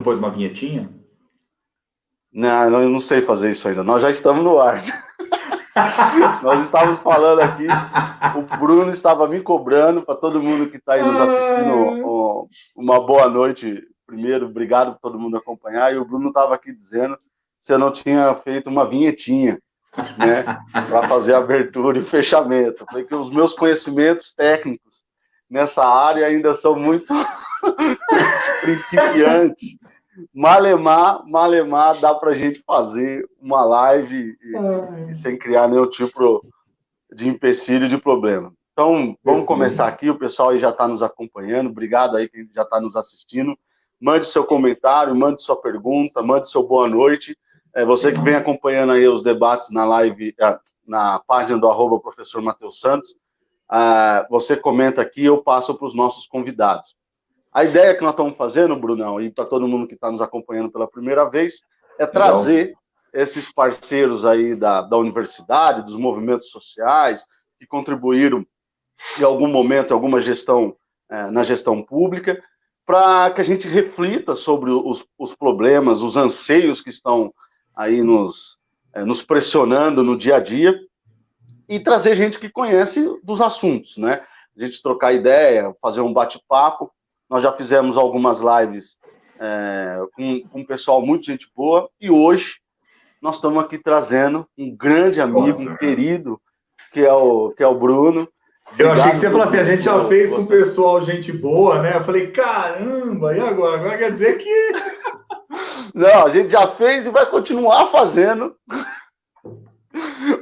Depois uma vinhetinha? Não, eu não sei fazer isso ainda. Nós já estamos no ar. Nós estávamos falando aqui, o Bruno estava me cobrando, para todo mundo que está aí nos assistindo, uma boa noite. Primeiro, obrigado por todo mundo acompanhar. E o Bruno estava aqui dizendo se eu não tinha feito uma vinhetinha, né, para fazer a abertura e fechamento. Eu falei que os meus conhecimentos técnicos nessa área ainda são muito principiantes. Malemar, dá para a gente fazer uma live e sem criar nenhum tipo de empecilho, de problema. Então, vamos começar aqui, o pessoal aí já está nos acompanhando, obrigado aí quem já está nos assistindo. Mande seu comentário, mande sua pergunta, mande seu boa noite. Você que vem acompanhando aí os debates na live, na página do @professor Matheus Santos, você comenta aqui, eu passo para os nossos convidados. A ideia que nós estamos fazendo, Brunão, e para todo mundo que está nos acompanhando pela primeira vez, é trazer esses parceiros aí da universidade, dos movimentos sociais, que contribuíram em algum momento, em alguma gestão, na gestão pública, para que a gente reflita sobre os problemas, os anseios que estão aí nos pressionando no dia a dia, e trazer gente que conhece dos assuntos, né? A gente trocar ideia, fazer um bate-papo. Nós já fizemos algumas lives com um pessoal muito gente boa, e hoje nós estamos aqui trazendo um grande amigo, um querido, que é o Bruno. Eu achei que você falou assim, a gente já fez com o pessoal gente boa, né? Eu falei, caramba, e agora? Agora quer dizer que... Não, a gente já fez e vai continuar fazendo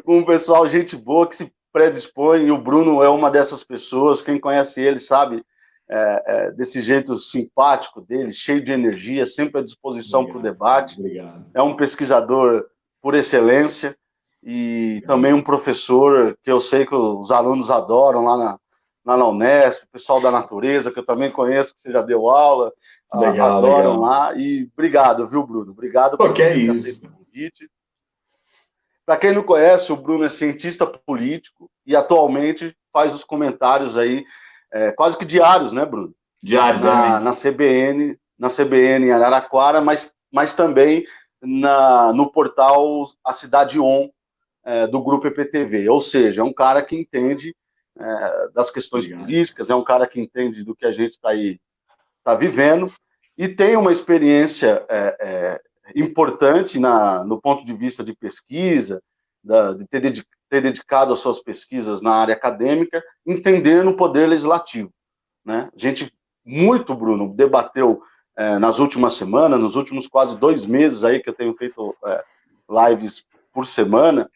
com o pessoal gente boa que se predispõe, e o Bruno é uma dessas pessoas. Quem conhece ele sabe desse jeito simpático dele, cheio de energia, sempre à disposição para o debate. Obrigado. É um pesquisador por excelência e também um professor que eu sei que os alunos adoram lá na Unesp, o pessoal da natureza, que eu também conheço, que você já deu aula, adoram lá. E obrigado, viu, Bruno? Obrigado por você ter aceito o convite. Para quem não conhece, o Bruno é cientista político e atualmente faz os comentários aí quase que diários, né, Bruno? Diário, na CBN em Araraquara, mas também no portal A Cidade On, do Grupo EPTV. Ou seja, é um cara que entende das questões políticas, é um cara que entende do que a gente está vivendo, e tem uma experiência importante no ponto de vista de pesquisa, de ter dedicado as suas pesquisas na área acadêmica, entendendo o poder legislativo, né? A gente, Bruno, debateu nas últimas semanas, nos últimos quase 2 meses aí que eu tenho feito lives por semana,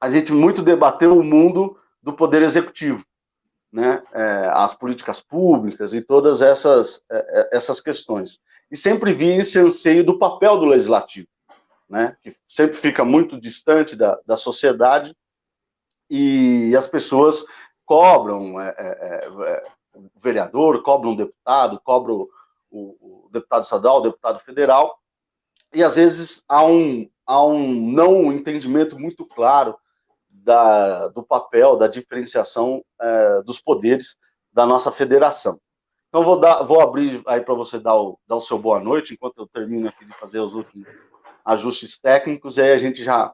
a gente muito debateu o mundo do poder executivo, né? As políticas públicas e todas essas questões. E sempre vi esse anseio do papel do legislativo, né? Que sempre fica muito distante da sociedade, e as pessoas cobram o vereador, cobram o deputado, cobram o deputado estadual, o deputado federal, e às vezes há um não entendimento muito claro do papel, da diferenciação dos poderes da nossa federação. Então, vou abrir aí para você dar o seu boa noite, enquanto eu termino aqui de fazer os últimos ajustes técnicos, e aí a gente já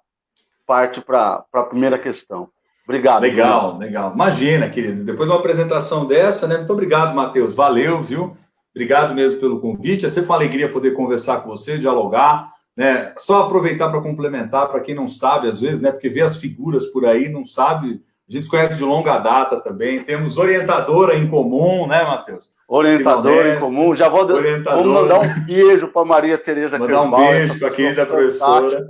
parte para a primeira questão. Obrigado. Legal. Imagina, querido. Depois de uma apresentação dessa, né? Muito obrigado, Matheus. Valeu, viu? Obrigado mesmo pelo convite. É sempre uma alegria poder conversar com você, dialogar, né? Só aproveitar para complementar, para quem não sabe, às vezes, né? Porque vê as figuras por aí, não sabe. A gente se conhece de longa data também. Temos orientadora em comum, né, Matheus? Orientadora em comum. Já vamos mandar um beijo para Maria Tereza Kerbal. Mandar um beijo para a querida professora.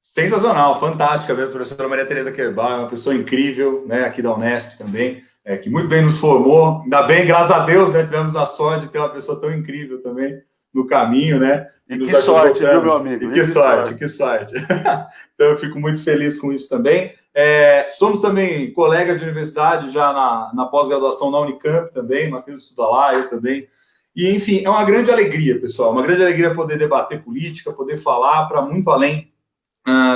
Sensacional, fantástica mesmo, a professora Maria Tereza Kerbal, é uma pessoa incrível, né, aqui da Unesp também, que muito bem nos formou, ainda bem, graças a Deus, né, tivemos a sorte de ter uma pessoa tão incrível também no caminho, né. E que sorte, viu, meu amigo? E que sorte. Então, eu fico muito feliz com isso também. Somos também colegas de universidade, já na pós-graduação na Unicamp também, Matheus estuda lá, eu também. E, enfim, é uma grande alegria, pessoal, uma grande alegria poder debater política, poder falar para muito além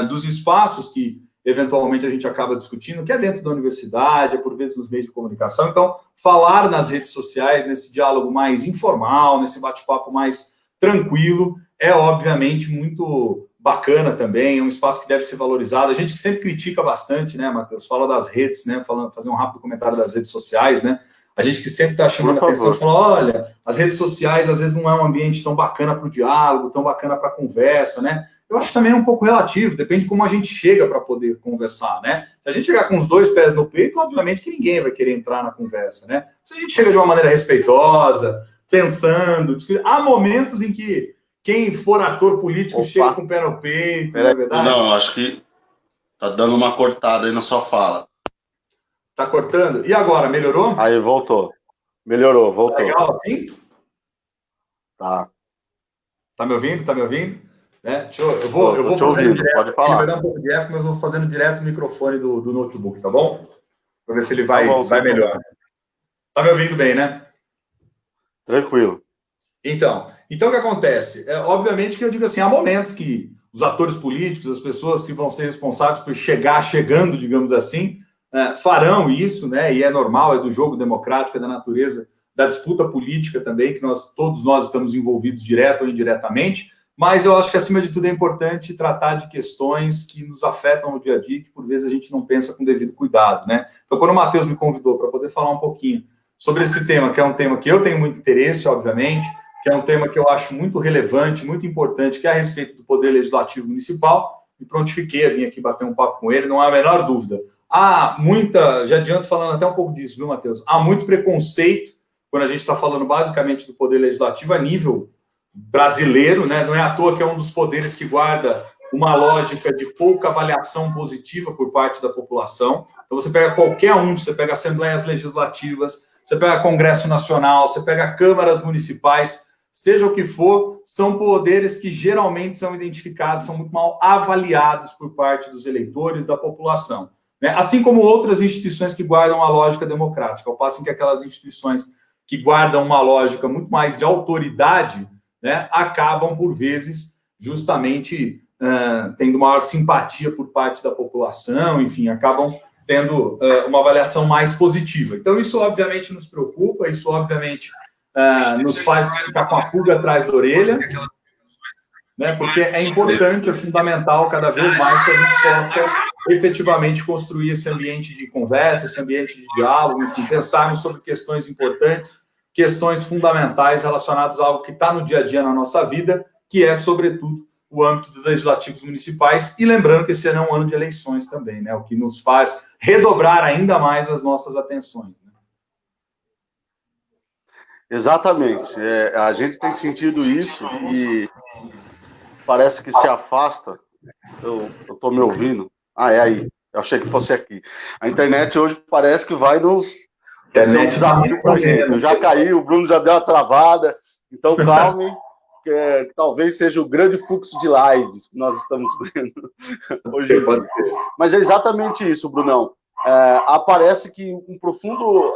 dos espaços que eventualmente a gente acaba discutindo, que é dentro da universidade, é por vezes nos meios de comunicação. Então, falar nas redes sociais, nesse diálogo mais informal, nesse bate-papo mais tranquilo, é obviamente muito bacana também, é um espaço que deve ser valorizado. A gente que sempre critica bastante, né, Matheus? Fala das redes, né? Fazer um rápido comentário das redes sociais, né? A gente que sempre está chamando a atenção, fala, olha, as redes sociais às vezes não é um ambiente tão bacana para o diálogo, tão bacana para a conversa, né? Eu acho que também é um pouco relativo, depende de como a gente chega para poder conversar, né? Se a gente chegar com os dois pés no peito, obviamente que ninguém vai querer entrar na conversa, né? Se a gente chega de uma maneira respeitosa, pensando, há momentos em que quem for ator político chega com o pé no peito, não é verdade? Não, acho que tá dando uma cortada aí na sua fala. Tá cortando? E agora, melhorou? Aí, voltou. Melhorou, voltou. Legal, assim? Tá. Tá me ouvindo? Tá me ouvindo? Né? Eu vou te ouvindo, direto, pode falar. Ele vai dar um pouco de eco, mas eu vou fazendo direto no microfone do notebook, tá bom? Para ver se ele vai melhor. Tá me ouvindo bem, né? Tranquilo. Então o que acontece? Obviamente que eu digo assim, há momentos que os atores políticos, as pessoas que vão ser responsáveis por chegando, digamos assim, farão isso, né? E é normal, é do jogo democrático, é da natureza da disputa política também, que todos nós estamos envolvidos direto ou indiretamente, mas eu acho que, acima de tudo, é importante tratar de questões que nos afetam no dia a dia, que por vezes a gente não pensa com devido cuidado, né? Então, quando o Matheus me convidou para poder falar um pouquinho sobre esse tema, que é um tema que eu tenho muito interesse, obviamente, que é um tema que eu acho muito relevante, muito importante, que é a respeito do Poder Legislativo Municipal, me prontifiquei a vir aqui bater um papo com ele, não há a menor dúvida. Já adianto falando até um pouco disso, viu, Matheus? Há muito preconceito quando a gente está falando basicamente do Poder Legislativo a nível brasileiro, né? Não é à toa que é um dos poderes que guarda uma lógica de pouca avaliação positiva por parte da população. Então, você pega qualquer você pega assembleias legislativas, você pega Congresso Nacional, você pega câmaras municipais, seja o que for, são poderes que geralmente são identificados, são muito mal avaliados por parte dos eleitores, da população, né? Assim como outras instituições que guardam a lógica democrática, ao passo em que aquelas instituições que guardam uma lógica muito mais de autoridade, né, acabam, por vezes, justamente tendo maior simpatia por parte da população, enfim, acabam tendo uma avaliação mais positiva. Então, isso, obviamente, nos preocupa, isso, obviamente, nos faz ficar com a pulga atrás da orelha, né, porque é importante, é fundamental, cada vez mais, que a gente possa efetivamente construir esse ambiente de conversa, esse ambiente de diálogo, enfim, pensarmos sobre questões importantes, questões fundamentais relacionadas a algo que está no dia a dia na nossa vida, que é, sobretudo, o âmbito dos legislativos municipais, e lembrando que esse ano é um ano de eleições também, né, o que nos faz redobrar ainda mais as nossas atenções. Né? Exatamente. A gente tem sentido isso e parece que se afasta. Eu estou me ouvindo. É aí. Eu achei que fosse aqui. A internet hoje parece que vai ser um desafio para a gente. Eu já caí, o Bruno já deu uma travada. Então, calme, que talvez seja o grande fluxo de lives que nós estamos vendo hoje em dia. Mas é exatamente isso, Brunão. Aparece que um profundo...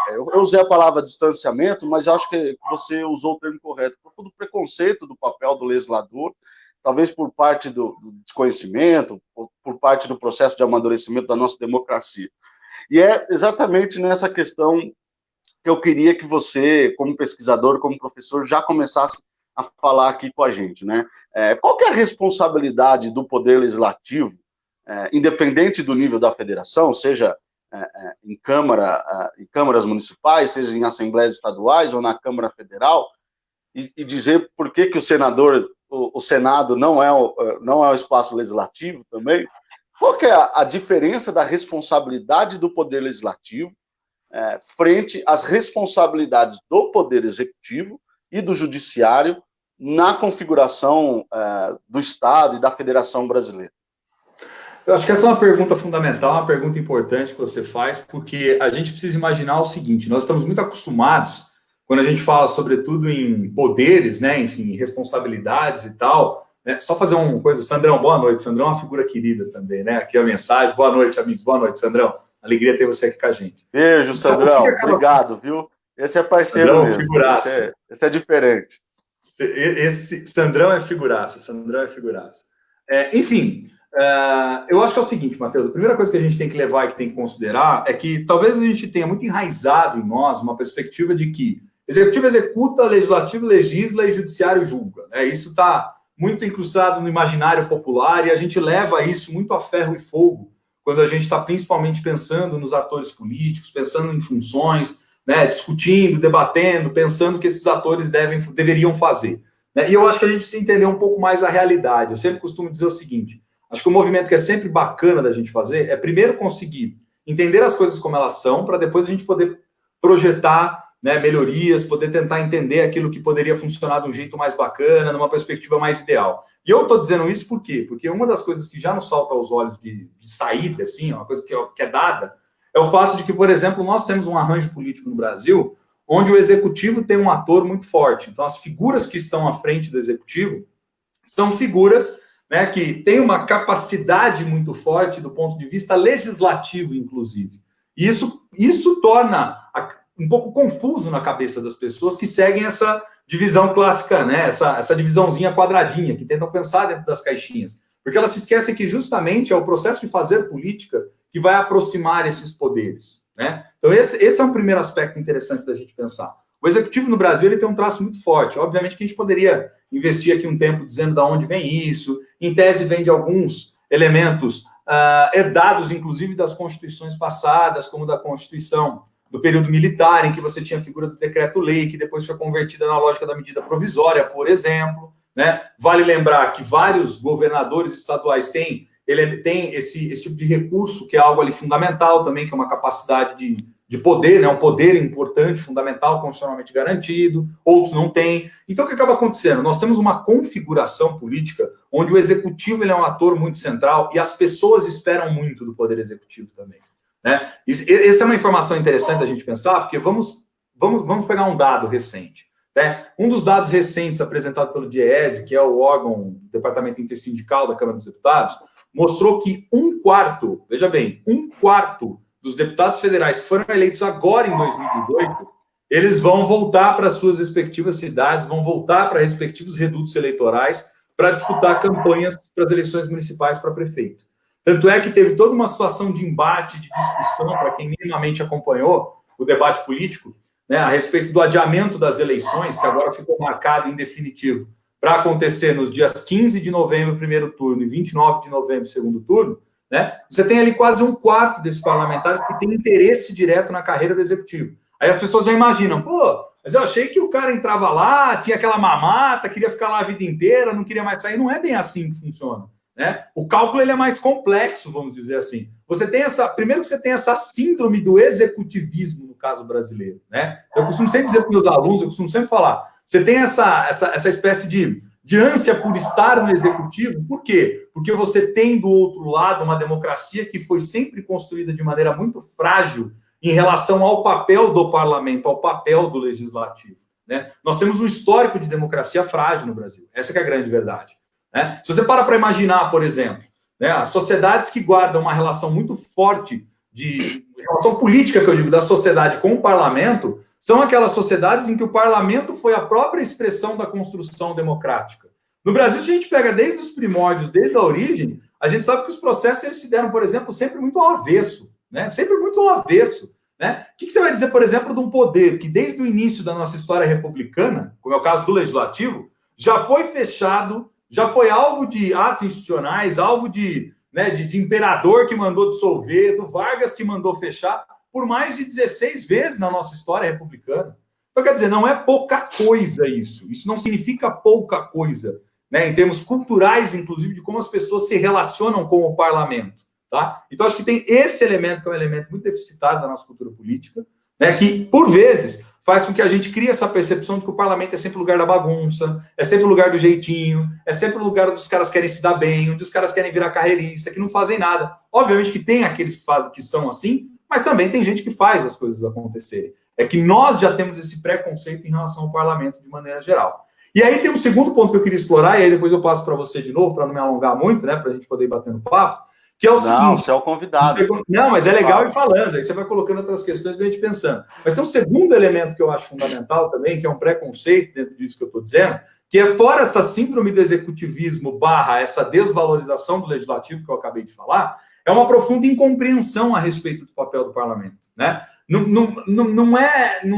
eu usei a palavra distanciamento, mas acho que você usou o termo correto. Profundo preconceito do papel do legislador, talvez por parte do desconhecimento, por parte do processo de amadurecimento da nossa democracia. E é exatamente nessa questão que eu queria que você, como pesquisador, como professor, já começasse a falar aqui com a gente, né? Qual que é a responsabilidade do Poder Legislativo, independente do nível da federação, seja em câmaras municipais, seja em assembleias estaduais ou na Câmara Federal, e dizer por que o Senado não é o espaço legislativo também? Qual que é a diferença da responsabilidade do Poder Legislativo frente às responsabilidades do Poder Executivo e do Judiciário na configuração do Estado e da Federação Brasileira? Eu acho que essa é uma pergunta fundamental, uma pergunta importante que você faz, porque a gente precisa imaginar o seguinte: nós estamos muito acostumados, quando a gente fala, sobretudo, em poderes, né, enfim, responsabilidades e tal, né, só fazer uma coisa. Sandrão, boa noite. Sandrão é uma figura querida também, né? Aqui a mensagem. Boa noite, amigos. Boa noite, Sandrão. Alegria ter você aqui com a gente. Beijo, Sandrão. Então, obrigado, viu? Esse é parceiro Sandrão, mesmo. Figuraça. Esse é diferente. Esse Sandrão é figuraça. Sandrão é figuraça. Enfim, Eu acho que é o seguinte, Matheus, a primeira coisa que a gente tem que levar e que tem que considerar é que talvez a gente tenha muito enraizado em nós uma perspectiva de que executivo executa, legislativo legisla e judiciário julga, né? Isso está muito incrustado no imaginário popular e a gente leva isso muito a ferro e fogo quando a gente está principalmente pensando nos atores políticos, pensando em funções, né, discutindo, debatendo, pensando o que esses atores deveriam fazer, né? E eu acho que a gente precisa entender um pouco mais a realidade. Eu sempre costumo dizer o seguinte: acho que o movimento que é sempre bacana da gente fazer é primeiro conseguir entender as coisas como elas são, para depois a gente poder projetar, né, melhorias, poder tentar entender aquilo que poderia funcionar de um jeito mais bacana, numa perspectiva mais ideal. E eu estou dizendo isso por quê? Porque uma das coisas que já nos salta aos olhos de saída, assim, uma coisa que é dada, é o fato de que, por exemplo, nós temos um arranjo político no Brasil onde o executivo tem um ator muito forte. Então, as figuras que estão à frente do executivo são figuras, né, que têm uma capacidade muito forte do ponto de vista legislativo, inclusive. E isso torna um pouco confuso na cabeça das pessoas que seguem essa divisão clássica, né, essa divisãozinha quadradinha, que tentam pensar dentro das caixinhas. Porque elas se esquecem que justamente é o processo de fazer política que vai aproximar esses poderes, né? Então, esse é um primeiro aspecto interessante da gente pensar. O executivo no Brasil ele tem um traço muito forte. Obviamente que a gente poderia investir aqui um tempo dizendo de onde vem isso. Em tese, vem de alguns elementos herdados, inclusive, das constituições passadas, como da Constituição do período militar, em que você tinha a figura do decreto-lei, que depois foi convertida na lógica da medida provisória, por exemplo, né? Vale lembrar que vários governadores estaduais têm esse tipo de recurso, que é algo ali fundamental também, que é uma capacidade de poder, né? Um poder importante, fundamental, constitucionalmente garantido, outros não têm. Então, o que acaba acontecendo? Nós temos uma configuração política onde o executivo ele é um ator muito central e as pessoas esperam muito do poder executivo também, né? Essa é uma informação interessante da gente pensar, porque vamos pegar um dado recente, né? Um dos dados recentes apresentado pelo DIEESE, que é o órgão do Departamento Intersindical da Câmara dos Deputados, mostrou que veja bem, um quarto dos deputados federais que foram eleitos agora em 2018, eles vão voltar para suas respectivas cidades, vão voltar para respectivos redutos eleitorais para disputar campanhas para as eleições municipais para prefeito. Tanto é que teve toda uma situação de embate, de discussão, para quem minimamente acompanhou o debate político, né, a respeito do adiamento das eleições, que agora ficou marcado em definitivo para acontecer nos dias 15 de novembro, primeiro turno, e 29 de novembro, segundo turno, né? Você tem ali quase um quarto desses parlamentares que tem interesse direto na carreira do executivo. Aí as pessoas já imaginam, mas eu achei que o cara entrava lá, tinha aquela mamata, queria ficar lá a vida inteira, não queria mais sair. Não é bem assim que funciona, né? O cálculo ele é mais complexo, vamos dizer assim. Primeiro que você tem essa síndrome do executivismo, no caso brasileiro, né? Eu costumo sempre dizer para os meus alunos, eu costumo sempre falar, você tem essa espécie de ânsia por estar no executivo. Por quê? Porque você tem do outro lado uma democracia que foi sempre construída de maneira muito frágil em relação ao papel do parlamento, ao papel do legislativo, né? Nós temos um histórico de democracia frágil no Brasil. Essa que é a grande verdade, né? Se você para imaginar, por exemplo, né, as sociedades que guardam uma relação muito forte de relação política, que eu digo, da sociedade com o parlamento, são aquelas sociedades em que o parlamento foi a própria expressão da construção democrática. No Brasil, se a gente pega desde os primórdios, desde a origem, a gente sabe que os processos eles se deram, por exemplo, sempre muito ao avesso, né? Sempre muito ao avesso, né? O que você vai dizer, por exemplo, de um poder que desde o início da nossa história republicana, como é o caso do legislativo, já foi fechado, já foi alvo de atos institucionais, alvo de imperador que mandou dissolver, do Vargas que mandou fechar, por mais de 16 vezes na nossa história republicana. Então, quer dizer, não é pouca coisa isso. Isso não significa pouca coisa, né? Em termos culturais, inclusive, de como as pessoas se relacionam com o parlamento, tá? Então, acho que tem esse elemento, que é um elemento muito deficitário da nossa cultura política, né? Que, por vezes, faz com que a gente crie essa percepção de que o parlamento é sempre o lugar da bagunça, é sempre o lugar do jeitinho, é sempre o lugar onde os caras querem se dar bem, onde os caras querem virar carreirista, que não fazem nada. Obviamente que tem aqueles que são assim, mas também tem gente que faz as coisas acontecerem. É que nós já temos esse preconceito em relação ao parlamento de maneira geral. E aí tem um segundo ponto que eu queria explorar, e aí depois eu passo para você de novo, para não me alongar muito, né, para a gente poder ir batendo papo, que é o seguinte... Não, você é o convidado. Não, mas é legal ir falando, aí você vai colocando outras questões para a gente pensando. Mas tem um segundo elemento que eu acho fundamental também, que é um preconceito dentro disso que eu estou dizendo, que é fora essa síndrome do executivismo barra essa desvalorização do legislativo que eu acabei de falar, é uma profunda incompreensão a respeito do papel do parlamento, né? Não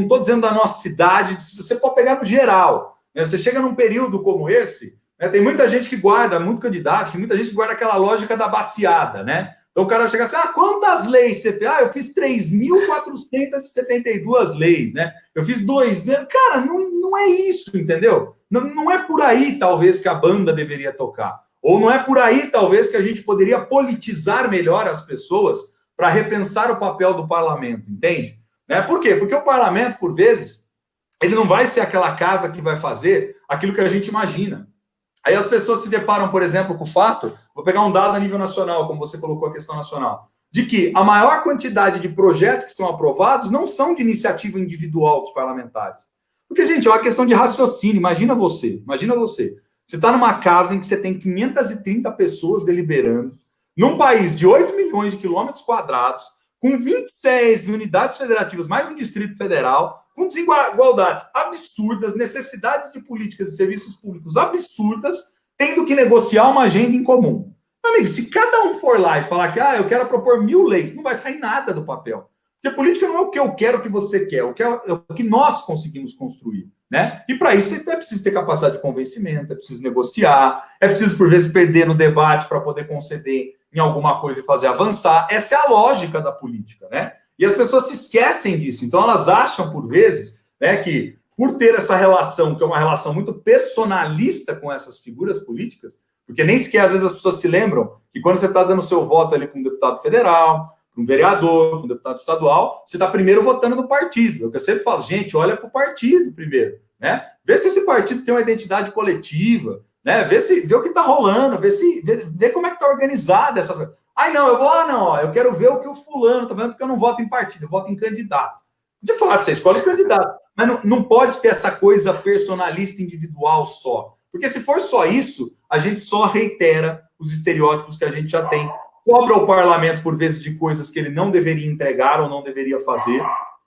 estou dizendo da nossa cidade, você pode pegar no geral, né? Você chega num período como esse, né? Tem muita gente que guarda, muito candidato, tem muita gente que guarda aquela lógica da baciada, né? Então o cara chega assim, quantas leis você fez? Eu fiz 3.472 leis, né? Eu fiz 2. Cara, não é isso, entendeu? Não é por aí, talvez, que a banda deveria tocar. Ou não é por aí, talvez, que a gente poderia politizar melhor as pessoas para repensar o papel do parlamento, entende? Né? Por quê? Porque o parlamento, por vezes, ele não vai ser aquela casa que vai fazer aquilo que a gente imagina. Aí as pessoas se deparam, por exemplo, com o fato, vou pegar um dado a nível nacional, como você colocou a questão nacional, de que a maior quantidade de projetos que são aprovados não são de iniciativa individual dos parlamentares. Porque, gente, é uma questão de raciocínio. Imagina você. Você está numa casa em que você tem 530 pessoas deliberando, num país de 8 milhões de quilômetros quadrados, com 26 unidades federativas, mais um distrito federal, com desigualdades absurdas, necessidades de políticas e serviços públicos absurdas, tendo que negociar uma agenda em comum. Meu amigo, se cada um for lá e falar que eu quero propor 1.000 leis, não vai sair nada do papel. Porque política não é o que eu quero que você quer, é o que nós conseguimos construir, né? E para isso é preciso ter capacidade de convencimento, é preciso negociar, é preciso, por vezes, perder no debate para poder conceder em alguma coisa e fazer avançar. Essa é a lógica da política, né? E as pessoas se esquecem disso. Então, elas acham, por vezes, né, que por ter essa relação, que é uma relação muito personalista com essas figuras políticas, porque nem sequer, às vezes, as pessoas se lembram que quando você está dando seu voto ali para um deputado federal, para um vereador, para um deputado estadual, você está primeiro votando no partido. É o que eu sempre falo, gente, olha para o partido primeiro, né? Vê se esse partido tem uma identidade coletiva, né? Vê o que está rolando, vê como é que está organizada essas coisas. Eu quero ver o que o fulano está vendo, porque eu não voto em partido, eu voto em candidato. De fato, você escolhe o candidato, mas não pode ter essa coisa personalista individual só. Porque se for só isso, a gente só reitera os estereótipos que a gente já tem. Cobra o parlamento, por vezes, de coisas que ele não deveria entregar ou não deveria fazer,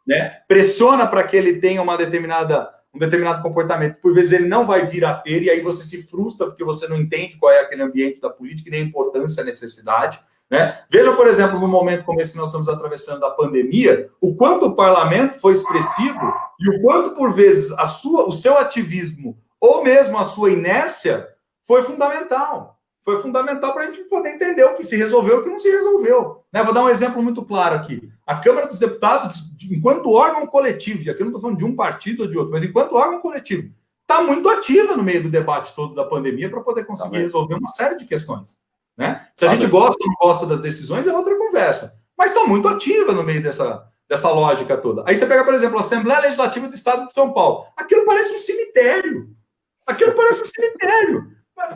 né? Pressiona para que ele tenha um determinado comportamento que, por vezes, ele não vai vir a ter, e aí você se frustra porque você não entende qual é aquele ambiente da política e nem a importância, a necessidade, né? Veja, por exemplo, no momento como esse que nós estamos atravessando da pandemia, o quanto o parlamento foi expressivo e o quanto, por vezes, o seu ativismo ou mesmo a sua inércia foi fundamental. Foi fundamental para a gente poder entender o que se resolveu e o que não se resolveu. Né? Vou dar um exemplo muito claro aqui. A Câmara dos Deputados, enquanto órgão coletivo, e aqui eu não estou falando de um partido ou de outro, mas enquanto órgão coletivo, está muito ativa no meio do debate todo da pandemia para poder conseguir resolver uma série de questões. Né? Se a gente gosta ou não gosta das decisões, é outra conversa. Mas está muito ativa no meio dessa lógica toda. Aí você pega, por exemplo, a Assembleia Legislativa do Estado de São Paulo. Aquilo parece um cemitério.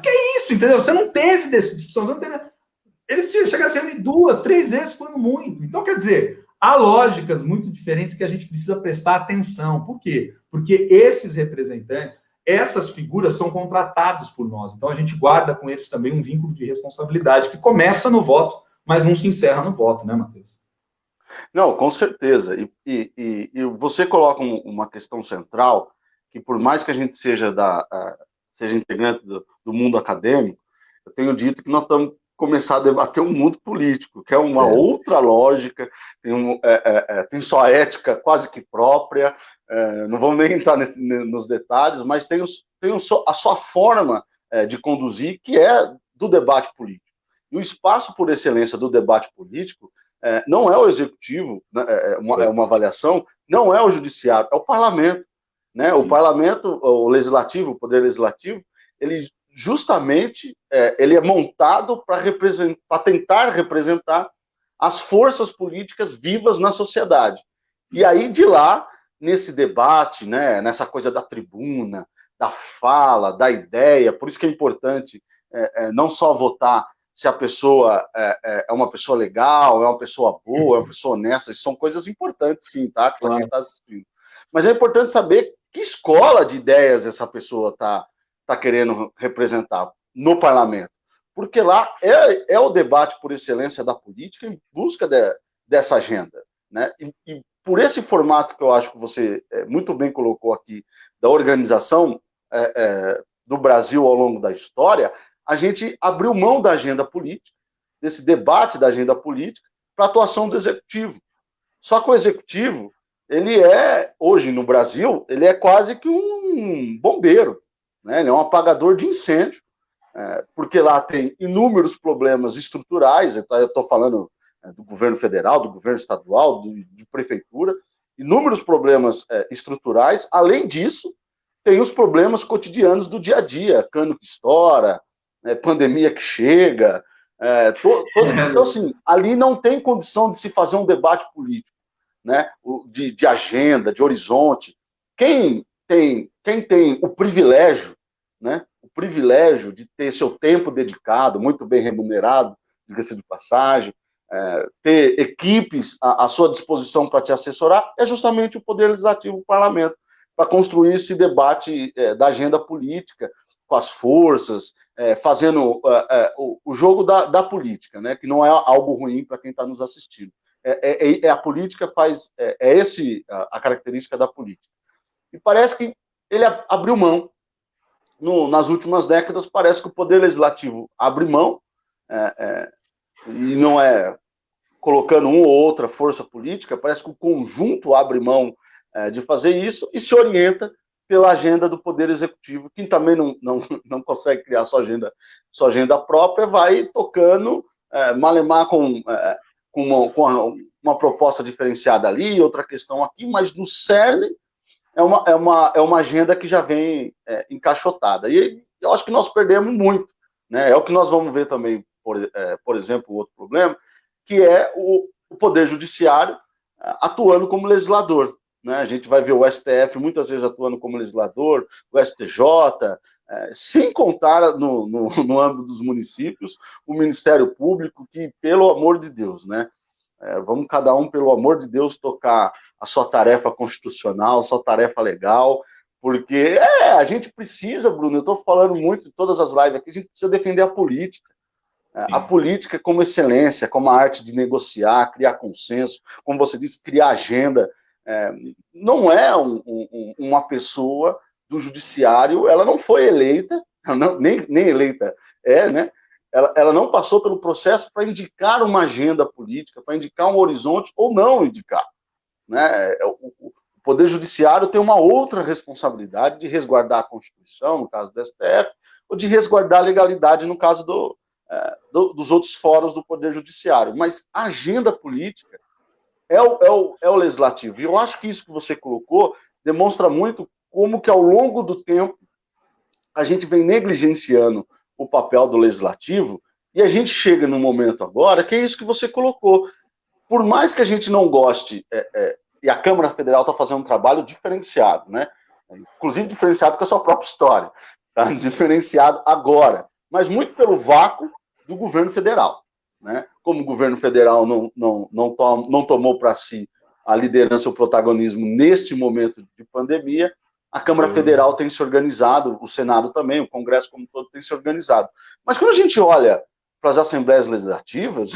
Que é isso, entendeu? Você não teve discussão, você não teve... Eles chegaram a se reunir 2, 3 vezes, quando muito. Então, quer dizer, há lógicas muito diferentes que a gente precisa prestar atenção. Por quê? Porque esses representantes, essas figuras são contratados por nós. Então, a gente guarda com eles também um vínculo de responsabilidade que começa no voto, mas não se encerra no voto, né, Matheus? Não, com certeza. E você coloca uma questão central, que por mais que a gente seja integrante do mundo acadêmico, eu tenho dito que nós estamos começando a debater um mundo político, que é uma outra lógica, tem sua ética quase que própria, não vamos nem entrar nos detalhes, mas tem a sua forma de conduzir, que é do debate político. E o espaço por excelência do debate político não é o executivo, né, é uma avaliação, não é o judiciário, é o parlamento. Né? O parlamento, o legislativo, o poder legislativo, ele justamente ele é montado para tentar representar as forças políticas vivas na sociedade. E aí, de lá, nesse debate, né, nessa coisa da tribuna, da fala, da ideia, por isso que é importante não só votar se a pessoa é uma pessoa legal, é uma pessoa boa, é uma pessoa honesta, isso são coisas importantes, sim, tá? Para quem está assistindo. Mas é importante saber que escola de ideias essa pessoa está querendo representar no parlamento. Porque lá é o debate por excelência da política em busca dessa agenda. Né? E por esse formato que eu acho que você muito bem colocou aqui, da organização do Brasil ao longo da história, a gente abriu mão da agenda política, desse debate da agenda política, para a atuação do executivo. Só que o executivo, ele é, hoje no Brasil, ele é quase que um bombeiro, né? Ele é um apagador de incêndio, porque lá tem inúmeros problemas estruturais, eu estou falando do governo federal, do governo estadual, de prefeitura, inúmeros problemas estruturais. Além disso, tem os problemas cotidianos do dia a dia, cano que estoura, pandemia que chega, então, assim, ali não tem condição de se fazer um debate político, né, de agenda, de horizonte. Quem tem o privilégio, né, o privilégio de ter seu tempo dedicado, muito bem remunerado, diga-se de passagem, ter equipes à sua disposição para te assessorar, é justamente o Poder Legislativo, o Parlamento, para construir esse debate da agenda política, com as forças, fazendo o jogo da política, né, que não é algo ruim para quem está nos assistindo. A política faz... a característica da política. E parece que ele abriu mão. Nas últimas décadas, parece que o Poder Legislativo abre mão, e não é colocando uma ou outra força política, parece que o conjunto abre mão de fazer isso e se orienta pela agenda do Poder Executivo, que também não consegue criar sua agenda própria, vai tocando, malemar com uma proposta diferenciada ali, outra questão aqui, mas no cerne é uma agenda que já vem encaixotada. E eu acho que nós perdemos muito, né? É o que nós vamos ver também, por exemplo, outro problema, que é o Poder Judiciário atuando como legislador. Né? A gente vai ver o STF muitas vezes atuando como legislador, o STJ, sem contar no âmbito dos municípios, o Ministério Público, que, pelo amor de Deus, né? Vamos cada um, pelo amor de Deus, tocar a sua tarefa constitucional, a sua tarefa legal, porque a gente precisa, Bruno, eu estou falando muito em todas as lives aqui, a gente precisa defender a política. A política como excelência, como a arte de negociar, criar consenso, como você disse, criar agenda. Não é uma pessoa do judiciário, ela não foi eleita, nem eleita né? Ela não passou pelo processo para indicar uma agenda política, para indicar um horizonte ou não indicar. Né? O Poder Judiciário tem uma outra responsabilidade de resguardar a Constituição, no caso do STF, ou de resguardar a legalidade, no caso dos outros fóruns do Poder Judiciário. Mas a agenda política é o legislativo. E eu acho que isso que você colocou demonstra muito como que, ao longo do tempo, a gente vem negligenciando o papel do legislativo, e a gente chega num momento agora que é isso que você colocou. Por mais que a gente não goste, e a Câmara Federal está fazendo um trabalho diferenciado, né? Inclusive diferenciado com a sua própria história, tá? Diferenciado agora, mas muito pelo vácuo do governo federal. Né? Como o governo federal não tomou para si a liderança, o protagonismo neste momento de pandemia, a Câmara Federal tem se organizado, o Senado também, o Congresso como todo tem se organizado. Mas quando a gente olha para as Assembleias Legislativas,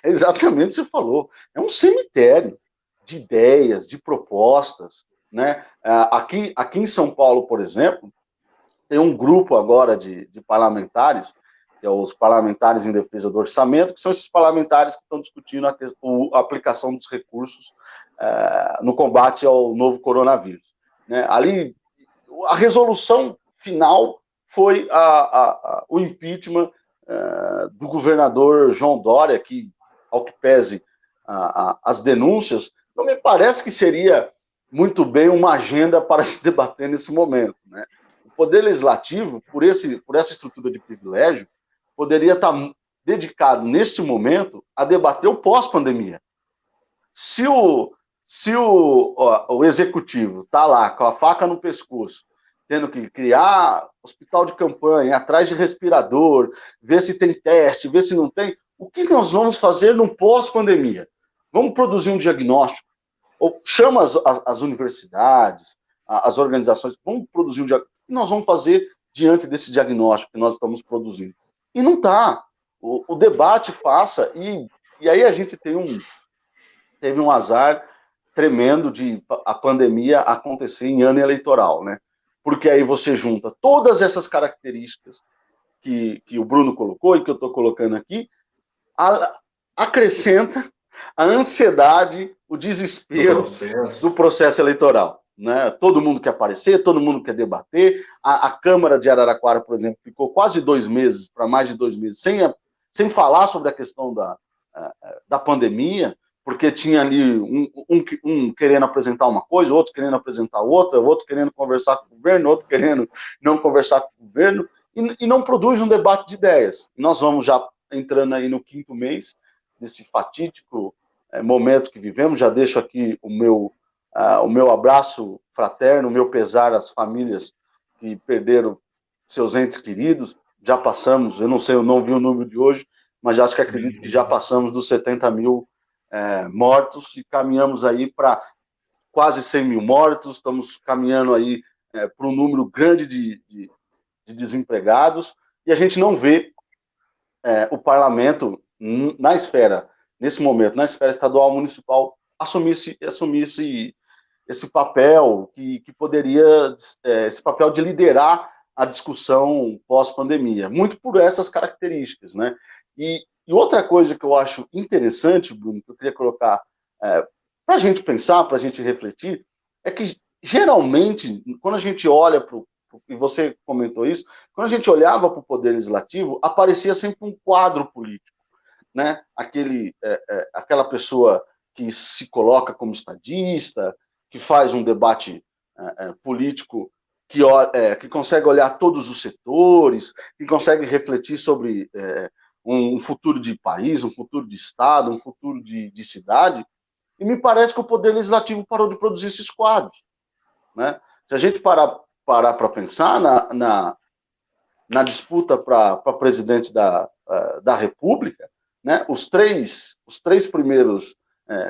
é exatamente o que você falou, é um cemitério de ideias, de propostas. Né? Aqui em São Paulo, por exemplo, tem um grupo agora de parlamentares, que é os parlamentares em defesa do orçamento, que são esses parlamentares que estão discutindo a aplicação dos recursos no combate ao novo coronavírus. Né? Ali, a resolução final foi o impeachment do governador João Dória, que, ao que pese as denúncias, não me parece que seria muito bem uma agenda para se debater nesse momento. Né? O Poder Legislativo, por essa estrutura de privilégio, poderia estar dedicado, neste momento, a debater o pós-pandemia. Se o executivo está lá, com a faca no pescoço, tendo que criar hospital de campanha, ir atrás de respirador, ver se tem teste, ver se não tem, o que nós vamos fazer no pós-pandemia? Vamos produzir um diagnóstico? Ou chama as universidades, as organizações, vamos produzir um diagnóstico. O que nós vamos fazer diante desse diagnóstico que nós estamos produzindo? E não está. O debate passa, e aí a gente teve um azar tremendo de a pandemia acontecer em ano eleitoral, né? porque aí você junta todas essas características que o Bruno colocou e que eu estou colocando aqui, acrescenta a ansiedade, o desespero do processo eleitoral. Né? Todo mundo quer aparecer, todo mundo quer debater. A Câmara de Araraquara, por exemplo, ficou quase 2 meses, para mais de 2 meses, sem falar sobre a questão da pandemia, porque tinha ali um querendo apresentar uma coisa, outro querendo apresentar outra, outro querendo conversar com o governo, outro querendo não conversar com o governo, e não produz um debate de ideias. Nós vamos já entrando aí no 5º mês desse fatídico momento que vivemos. Já deixo aqui o meu abraço fraterno, o meu pesar às famílias que perderam seus entes queridos. Já passamos, eu não sei, eu não vi o número de hoje, mas acho que acredito que já passamos dos 70 mil mortos e caminhamos aí para quase 100 mil mortos. Estamos caminhando aí para um número grande de desempregados, e a gente não vê o parlamento na esfera, nesse momento, na esfera estadual, municipal, assumisse esse papel que poderia, esse papel de liderar a discussão pós-pandemia, muito por essas características, né? E outra coisa que eu acho interessante, Bruno, que eu queria colocar para a gente pensar, para a gente refletir, é que geralmente, quando a gente olha para e você comentou isso, quando a gente olhava para o Poder Legislativo, aparecia sempre um quadro político, né? Aquela pessoa que se coloca como estadista, que faz um debate político, que consegue olhar todos os setores, que consegue refletir sobre um futuro de país, um futuro de Estado, um futuro de cidade, e me parece que o Poder Legislativo parou de produzir esses quadros, né? Se a gente parar para pensar na disputa para presidente da República, né, os três primeiros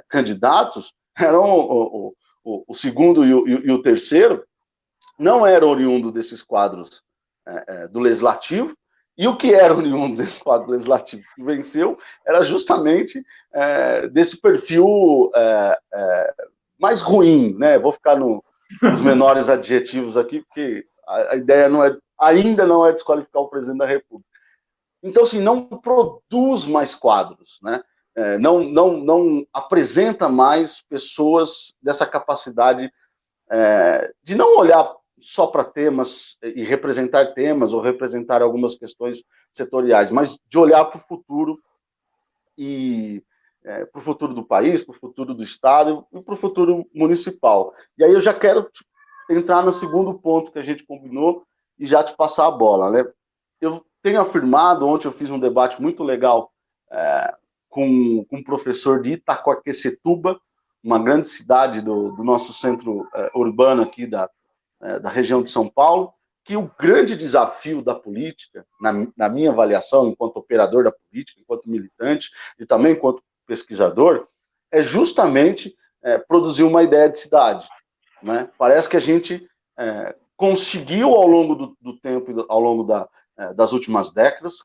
candidatos eram o segundo e o terceiro, não eram oriundos desses quadros do Legislativo, e o que era oriundo desse quadro legislativo que venceu era justamente desse perfil mais ruim, né? Vou ficar nos menores adjetivos aqui, porque a ideia ainda não é desqualificar o presidente da República. Então, assim, não produz mais quadros, né? Não apresenta mais pessoas dessa capacidade de não olhar só para temas e representar temas ou representar algumas questões setoriais, mas de olhar para o futuro e para o futuro do país, para o futuro do Estado e para o futuro municipal. E aí eu já quero entrar no segundo ponto que a gente combinou e já te passar a bola, né? Eu tenho afirmado, ontem eu fiz um debate muito legal com um professor de Itaquaquecetuba, uma grande cidade do nosso centro urbano aqui da região de São Paulo, que o grande desafio da política, na minha avaliação, enquanto operador da política, enquanto militante e também enquanto pesquisador, é justamente produzir uma ideia de cidade, né? Parece que a gente conseguiu, ao longo do tempo, ao longo das últimas décadas,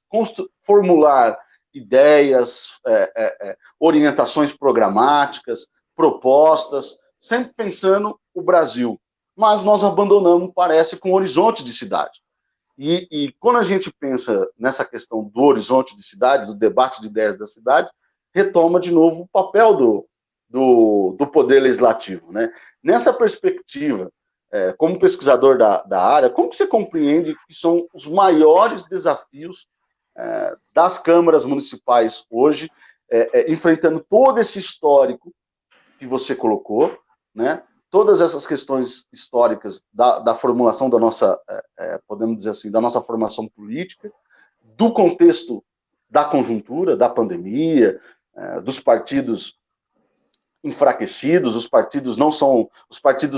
formular ideias, orientações programáticas, propostas, sempre pensando o Brasil. Mas nós abandonamos, parece, com o horizonte de cidade. E quando a gente pensa nessa questão do horizonte de cidade, do debate de ideias da cidade, retoma de novo o papel do Poder Legislativo, né? Nessa perspectiva, como pesquisador da área, como que você compreende que são os maiores desafios das câmaras municipais hoje, enfrentando todo esse histórico que você colocou, né? Todas essas questões históricas da formulação da nossa, podemos dizer assim, da nossa formação política, do contexto da conjuntura, da pandemia, dos partidos enfraquecidos, os partidos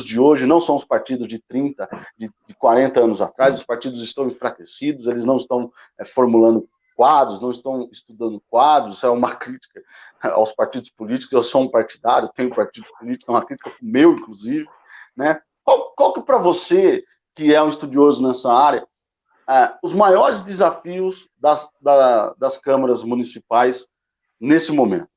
de hoje não são os partidos de 30, de 40 anos atrás, os partidos estão enfraquecidos, eles não estão formulando quadros, não estão estudando quadros. Isso é uma crítica aos partidos políticos. Eu sou um partidário, tenho partido político, é uma crítica meu, inclusive, né? Qual que para você, que é um estudioso nessa área, os maiores desafios das câmaras municipais nesse momento?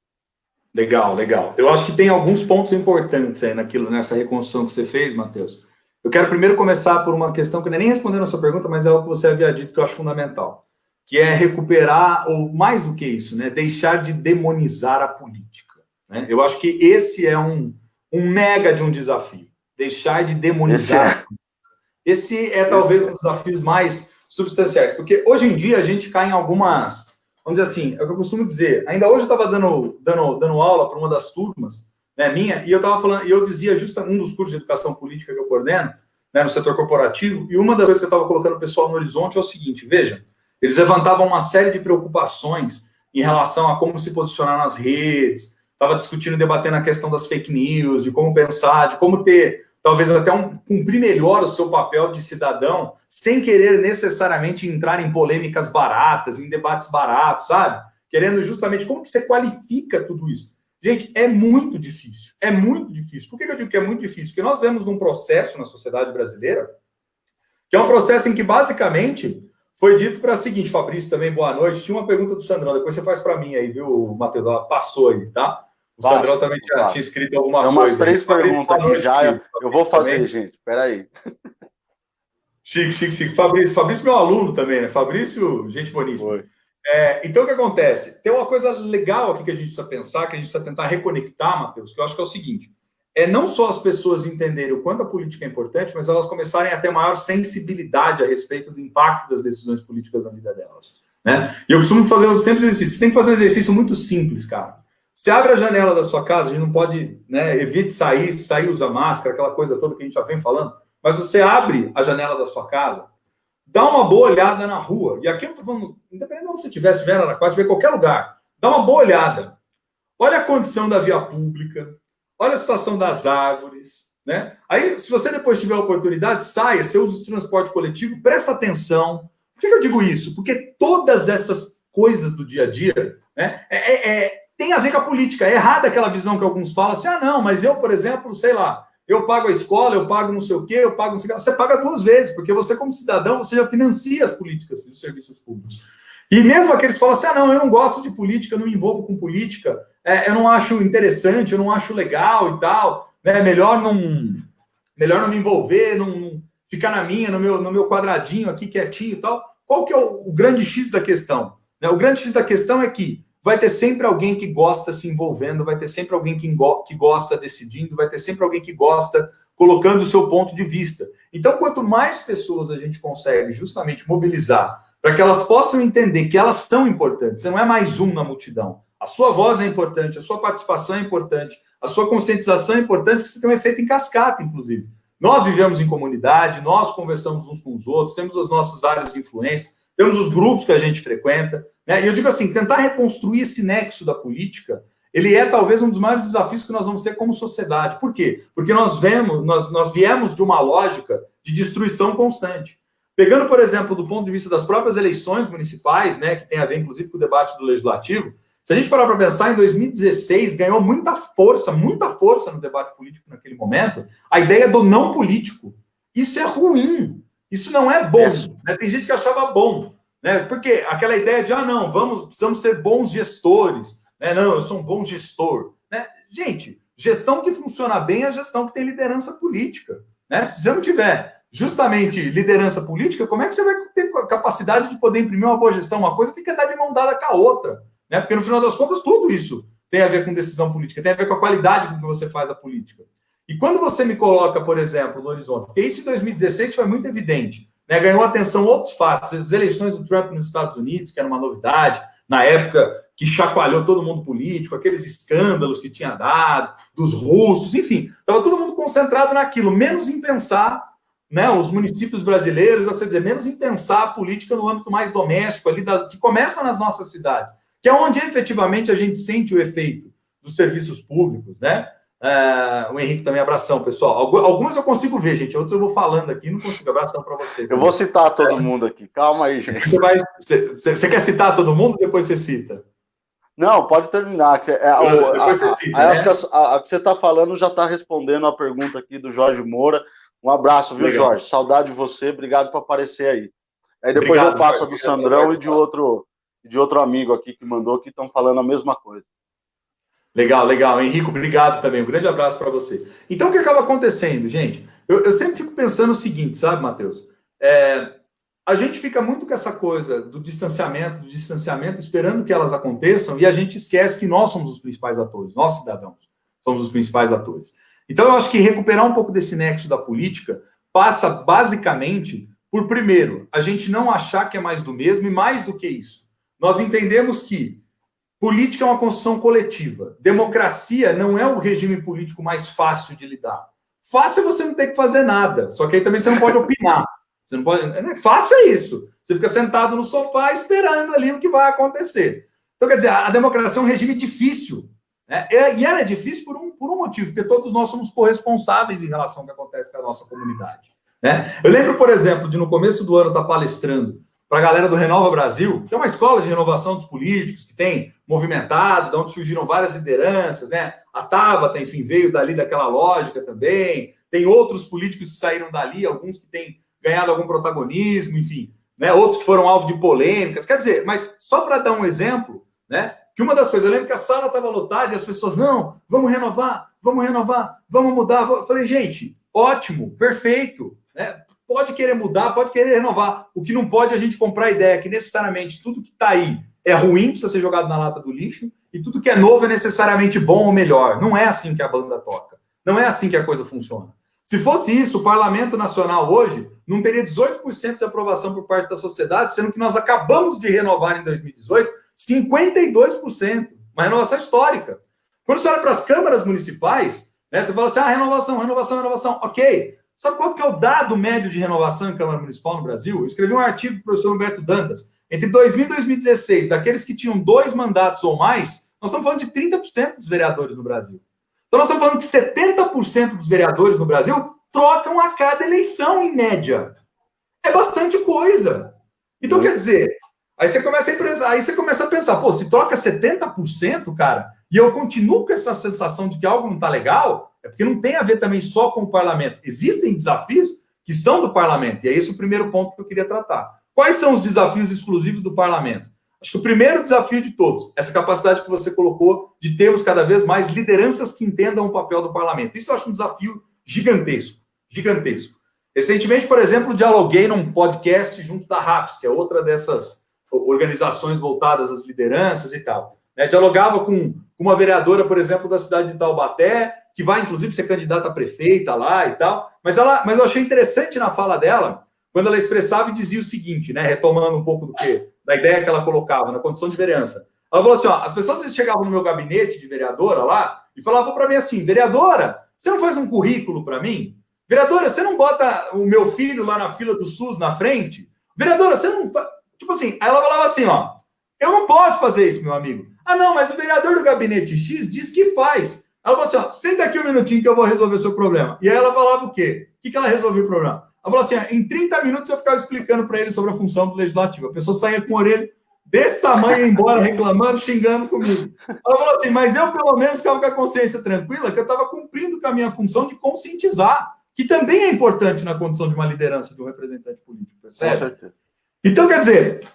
Legal, legal. Eu acho que tem alguns pontos importantes aí nessa reconstrução que você fez, Matheus. Eu quero primeiro começar por uma questão que não é nem respondendo a sua pergunta, mas é algo que você havia dito que eu acho fundamental, que é recuperar, ou mais do que isso, né, deixar de demonizar a política. Né? Eu acho que esse é um mega de um desafio, deixar de demonizar. Esse é talvez um dos desafios mais substanciais, porque hoje em dia a gente cai em algumas, vamos dizer assim, é o que eu costumo dizer. Ainda hoje eu estava dando aula para uma das turmas, né, minha, e eu estava falando, e eu dizia justamente um dos cursos de educação política que eu coordeno, né, no setor corporativo, e uma das coisas que eu estava colocando o pessoal no horizonte é o seguinte, veja, eles levantavam uma série de preocupações em relação a como se posicionar nas redes, estava discutindo e debatendo a questão das fake news, de como pensar, de como ter, talvez até cumprir melhor o seu papel de cidadão, sem querer necessariamente entrar em polêmicas baratas, em debates baratos, sabe? Querendo justamente como que você qualifica tudo isso. Gente, é muito difícil, é muito difícil. Por que eu digo que é muito difícil? Porque nós vemos um processo na sociedade brasileira, que é um processo em que, basicamente, foi dito para a seguinte, Fabrício, também, boa noite, tinha uma pergunta do Sandrão, depois você faz para mim aí, viu, Matheus? Ela passou aí, tá? O Sandrão também tinha escrito alguma coisa. Tem umas 3 perguntas aqui já, eu vou fazer, também. Gente, peraí. Chique. Fabrício, meu aluno também, né? Fabrício, gente boníssima. Então, o que acontece? Tem uma coisa legal aqui que a gente precisa pensar, que a gente precisa tentar reconectar, Matheus, que eu acho que é o seguinte, não só as pessoas entenderem o quanto a política é importante, mas elas começarem a ter maior sensibilidade a respeito do impacto das decisões políticas na vida delas. Né? E eu costumo fazer sempre exercício. Você tem que fazer um exercício muito simples, cara. Você abre a janela da sua casa, a gente não pode, né, evite sair usa máscara, aquela coisa toda que a gente já vem falando, mas você abre a janela da sua casa, dá uma boa olhada na rua, e aqui eu estou falando, independente de onde você estiver, se estiver na Araraquara, se estiver em qualquer lugar, dá uma boa olhada. Olha a condição da via pública, olha a situação das árvores, né? Aí, se você depois tiver a oportunidade, saia, você usa o transporte coletivo, presta atenção. Por que eu digo isso? Porque todas essas coisas do dia a dia, né, tem a ver com a política. É errada aquela visão que alguns falam assim, não, mas eu, por exemplo, sei lá, eu pago a escola, eu pago não sei o quê, eu pago não sei o quê. Você paga 2 vezes, porque você, como cidadão, você já financia as políticas dos serviços públicos. E mesmo aqueles que falam assim, não, eu não gosto de política, eu não me envolvo com política, eu não acho interessante, eu não acho legal e tal, né? Melhor não me envolver, não ficar na minha, no meu quadradinho aqui, quietinho e tal. Qual que é o grande X da questão? Né? O grande X da questão é que vai ter sempre alguém que gosta se envolvendo, vai ter sempre alguém que gosta decidindo, vai ter sempre alguém que gosta colocando o seu ponto de vista. Então, quanto mais pessoas a gente consegue justamente mobilizar para que elas possam entender que elas são importantes, você não é mais um na multidão. A sua voz é importante, a sua participação é importante, a sua conscientização é importante, porque você tem um efeito em cascata, inclusive. Nós vivemos em comunidade, nós conversamos uns com os outros, temos as nossas áreas de influência, temos os grupos que a gente frequenta, né? E eu digo assim, tentar reconstruir esse nexo da política, ele é talvez um dos maiores desafios que nós vamos ter como sociedade. Por quê? Porque nós viemos de uma lógica de destruição constante. Pegando, por exemplo, do ponto de vista das próprias eleições municipais, né, que tem a ver, inclusive, com o debate do Legislativo, se a gente parar para pensar, em 2016, ganhou muita força no debate político naquele momento, a ideia do não político. Isso é ruim. Isso não é bom. Né? Tem gente que achava bom. Né? Porque aquela ideia de, precisamos ter bons gestores. Né? Não, eu sou um bom gestor. Né? Gente, gestão que funciona bem é a gestão que tem liderança política. Né? Se você não tiver justamente liderança política, como é que você vai ter capacidade de poder imprimir uma boa gestão? Uma coisa tem que andar de mão dada com a outra. Né? Porque, no final das contas, tudo isso tem a ver com decisão política, tem a ver com a qualidade com que você faz a política. E quando você me coloca, por exemplo, no horizonte, porque isso em 2016 foi muito evidente, né? Ganhou atenção outros fatos, as eleições do Trump nos Estados Unidos, que era uma novidade, na época que chacoalhou todo mundo político, aqueles escândalos que tinha dado, dos russos, enfim, estava todo mundo concentrado naquilo, menos em pensar, né, os municípios brasileiros, menos em pensar a política no âmbito mais doméstico, ali que começa nas nossas cidades, que é onde efetivamente a gente sente o efeito dos serviços públicos, né? O Henrique também, abração, pessoal. Algumas eu consigo ver, gente, outras eu vou falando aqui, não consigo. Abração para você. Eu vou citar todo mundo aqui, calma aí, gente. Você quer citar todo mundo? Depois você cita. Não, pode terminar. Depois você cita, acho que a que você está falando já está respondendo a pergunta aqui do Jorge Moura. Um abraço, viu, legal. Jorge? Saudade de você, obrigado por aparecer aí. Aí depois obrigado, eu passo Jorge, a do Sandrão e de outro amigo aqui que mandou, que estão falando a mesma coisa. Legal. Henrique, obrigado também. Um grande abraço para você. Então, o que acaba acontecendo, gente? Eu sempre fico pensando o seguinte, sabe, Matheus? A gente fica muito com essa coisa do distanciamento, esperando que elas aconteçam, e a gente esquece que nós somos os principais atores, nós cidadãos somos os principais atores. Então, eu acho que recuperar um pouco desse nexo da política passa, basicamente, por, primeiro, a gente não achar que é mais do mesmo, e mais do que isso, nós entendemos que política é uma construção coletiva. Democracia não é o regime político mais fácil de lidar. Fácil é você não ter que fazer nada, só que aí também você não pode opinar. Você não pode... Fácil é isso. Você fica sentado no sofá esperando ali o que vai acontecer. Então, quer dizer, a democracia é um regime difícil. Né? E ela é difícil por um motivo, porque todos nós somos corresponsáveis em relação ao que acontece com a nossa comunidade. Né? Eu lembro, por exemplo, de no começo do ano estar palestrando para a galera do Renova Brasil, que é uma escola de renovação dos políticos, que tem movimentado, de onde surgiram várias lideranças, né? A Tabata, enfim, veio dali daquela lógica também, tem outros políticos que saíram dali, alguns que têm ganhado algum protagonismo, enfim, né? Outros que foram alvo de polêmicas, quer dizer, mas só para dar um exemplo, né? Que uma das coisas, eu lembro que a sala estava lotada e as pessoas, não, vamos renovar, vamos mudar. Eu falei, gente, ótimo, perfeito, né? Pode querer mudar, pode querer renovar. O que não pode é a gente comprar a ideia que necessariamente tudo que está aí é ruim, precisa ser jogado na lata do lixo, e tudo que é novo é necessariamente bom ou melhor. Não é assim que a banda toca. Não é assim que a coisa funciona. Se fosse isso, o Parlamento Nacional hoje não teria 18% de aprovação por parte da sociedade, sendo que nós acabamos de renovar em 2018 52%. Uma renovação histórica. Quando você olha para as câmaras municipais, né, você fala assim, renovação. Ok. Sabe quanto que é o dado médio de renovação em Câmara Municipal no Brasil? Eu escrevi um artigo do professor Humberto Dantas. Entre 2000 e 2016, daqueles que tinham 2 mandatos ou mais, nós estamos falando de 30% dos vereadores no Brasil. Então, nós estamos falando que 70% dos vereadores no Brasil trocam a cada eleição, em média. É bastante coisa. Então, quer dizer, aí você começa a pensar, pô, se troca 70%, cara, e eu continuo com essa sensação de que algo não está legal, é porque não tem a ver também só com o parlamento. Existem desafios que são do parlamento, e é esse o primeiro ponto que eu queria tratar. Quais são os desafios exclusivos do parlamento? Acho que o primeiro desafio de todos, essa capacidade que você colocou de termos cada vez mais lideranças que entendam o papel do parlamento. Isso eu acho um desafio gigantesco, gigantesco. Recentemente, por exemplo, dialoguei num podcast junto da RAPS, que é outra dessas organizações voltadas às lideranças e tal. Dialogava com uma vereadora, por exemplo, da cidade de Taubaté, que vai, inclusive, ser candidata a prefeita lá e tal. Mas eu achei interessante na fala dela, quando ela expressava e dizia o seguinte, né, retomando um pouco da ideia que ela colocava na condição de vereança. Ela falou assim, as pessoas às vezes chegavam no meu gabinete de vereadora lá e falavam para mim assim, vereadora, você não faz um currículo para mim? Vereadora, você não bota o meu filho lá na fila do SUS na frente? Vereadora, você não... Tipo assim, aí ela falava assim, eu não posso fazer isso, meu amigo. Ah, não, mas o vereador do gabinete X diz que faz. Ela falou assim, senta aqui um minutinho que eu vou resolver o seu problema. E aí ela falava o quê? O que ela resolveu o problema? Ela falou assim, em 30 minutos eu ficava explicando para ele sobre a função do legislativo. A pessoa saía com a orelha desse tamanho, ia embora reclamando, xingando comigo. Ela falou assim, mas eu pelo menos ficava com a consciência tranquila que eu estava cumprindo com a minha função de conscientizar, que também é importante na condição de uma liderança de um representante político, percebe? Com certeza. Então, quer dizer,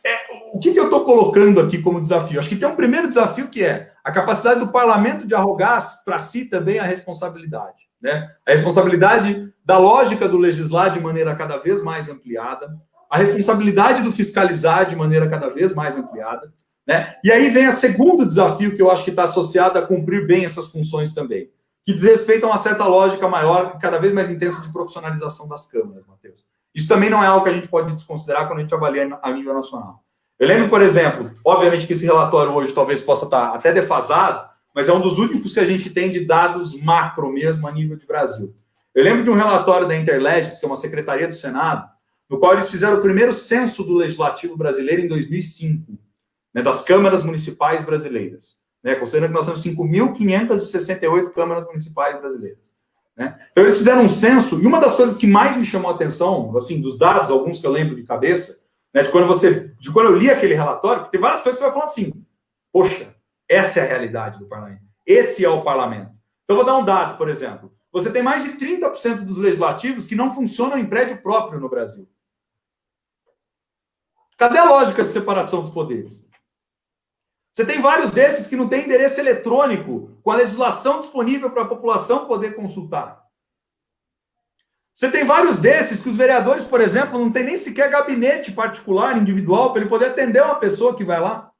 o que eu estou colocando aqui como desafio? Acho que tem um primeiro desafio que é a capacidade do parlamento de arrogar para si também a responsabilidade. Né? A responsabilidade da lógica do legislar de maneira cada vez mais ampliada, a responsabilidade do fiscalizar de maneira cada vez mais ampliada. Né? E aí vem o segundo desafio que eu acho que está associado a cumprir bem essas funções também, que diz respeito a uma certa lógica maior, cada vez mais intensa de profissionalização das câmaras, Matheus. Isso também não é algo que a gente pode desconsiderar quando a gente avalia a nível nacional. Eu lembro, por exemplo, obviamente que esse relatório hoje talvez possa estar até defasado, mas é um dos únicos que a gente tem de dados macro mesmo a nível de Brasil. Eu lembro de um relatório da Interleges, que é uma secretaria do Senado, no qual eles fizeram o primeiro censo do legislativo brasileiro em 2005, né, das câmaras municipais brasileiras, né, considerando que nós temos 5.568 câmaras municipais brasileiras. Né? Então, eles fizeram um censo, e uma das coisas que mais me chamou a atenção, assim, dos dados, alguns que eu lembro de cabeça, né, de quando eu li aquele relatório, porque tem várias coisas que você vai falar assim, poxa, essa é a realidade do parlamento. Esse é o parlamento. Então, eu vou dar um dado, por exemplo. Você tem mais de 30% dos legislativos que não funcionam em prédio próprio no Brasil. Cadê a lógica de separação dos poderes? Você tem vários desses que não têm endereço eletrônico com a legislação disponível para a população poder consultar. Você tem vários desses que os vereadores, por exemplo, não tem nem sequer gabinete particular, individual, para ele poder atender uma pessoa que vai lá.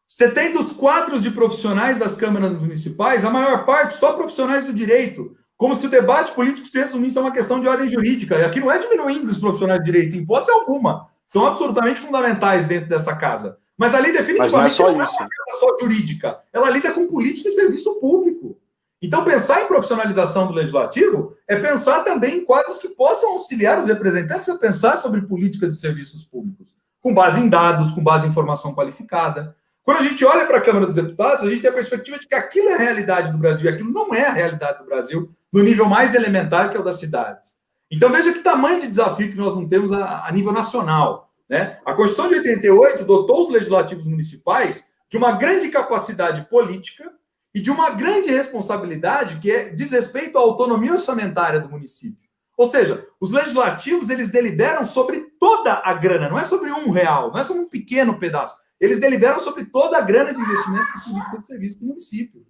Você tem dos quadros de profissionais das câmaras municipais, a maior parte só profissionais do direito, como se o debate político se resumisse a uma questão de ordem jurídica. E aqui não é diminuindo os profissionais de direito, em hipótese alguma. São absolutamente fundamentais dentro dessa casa. Mas ali, definitivamente, não é só não isso. É uma casa só jurídica. Ela lida com política e serviço público. Então, pensar em profissionalização do legislativo é pensar também em quadros que possam auxiliar os representantes a pensar sobre políticas e serviços públicos, com base em dados, com base em informação qualificada. Quando a gente olha para a Câmara dos Deputados, a gente tem a perspectiva de que aquilo é a realidade do Brasil, e aquilo não é a realidade do Brasil, no nível mais elementar, que é o das cidades. Então, veja que tamanho de desafio que nós não temos a nível nacional, né? A Constituição de 88 dotou os legislativos municipais de uma grande capacidade política e de uma grande responsabilidade que diz respeito à autonomia orçamentária do município. Ou seja, os legislativos, eles deliberam sobre toda a grana, não é sobre R$1, não é sobre um pequeno pedaço. Eles deliberam sobre toda a grana de investimento de política de serviço do município.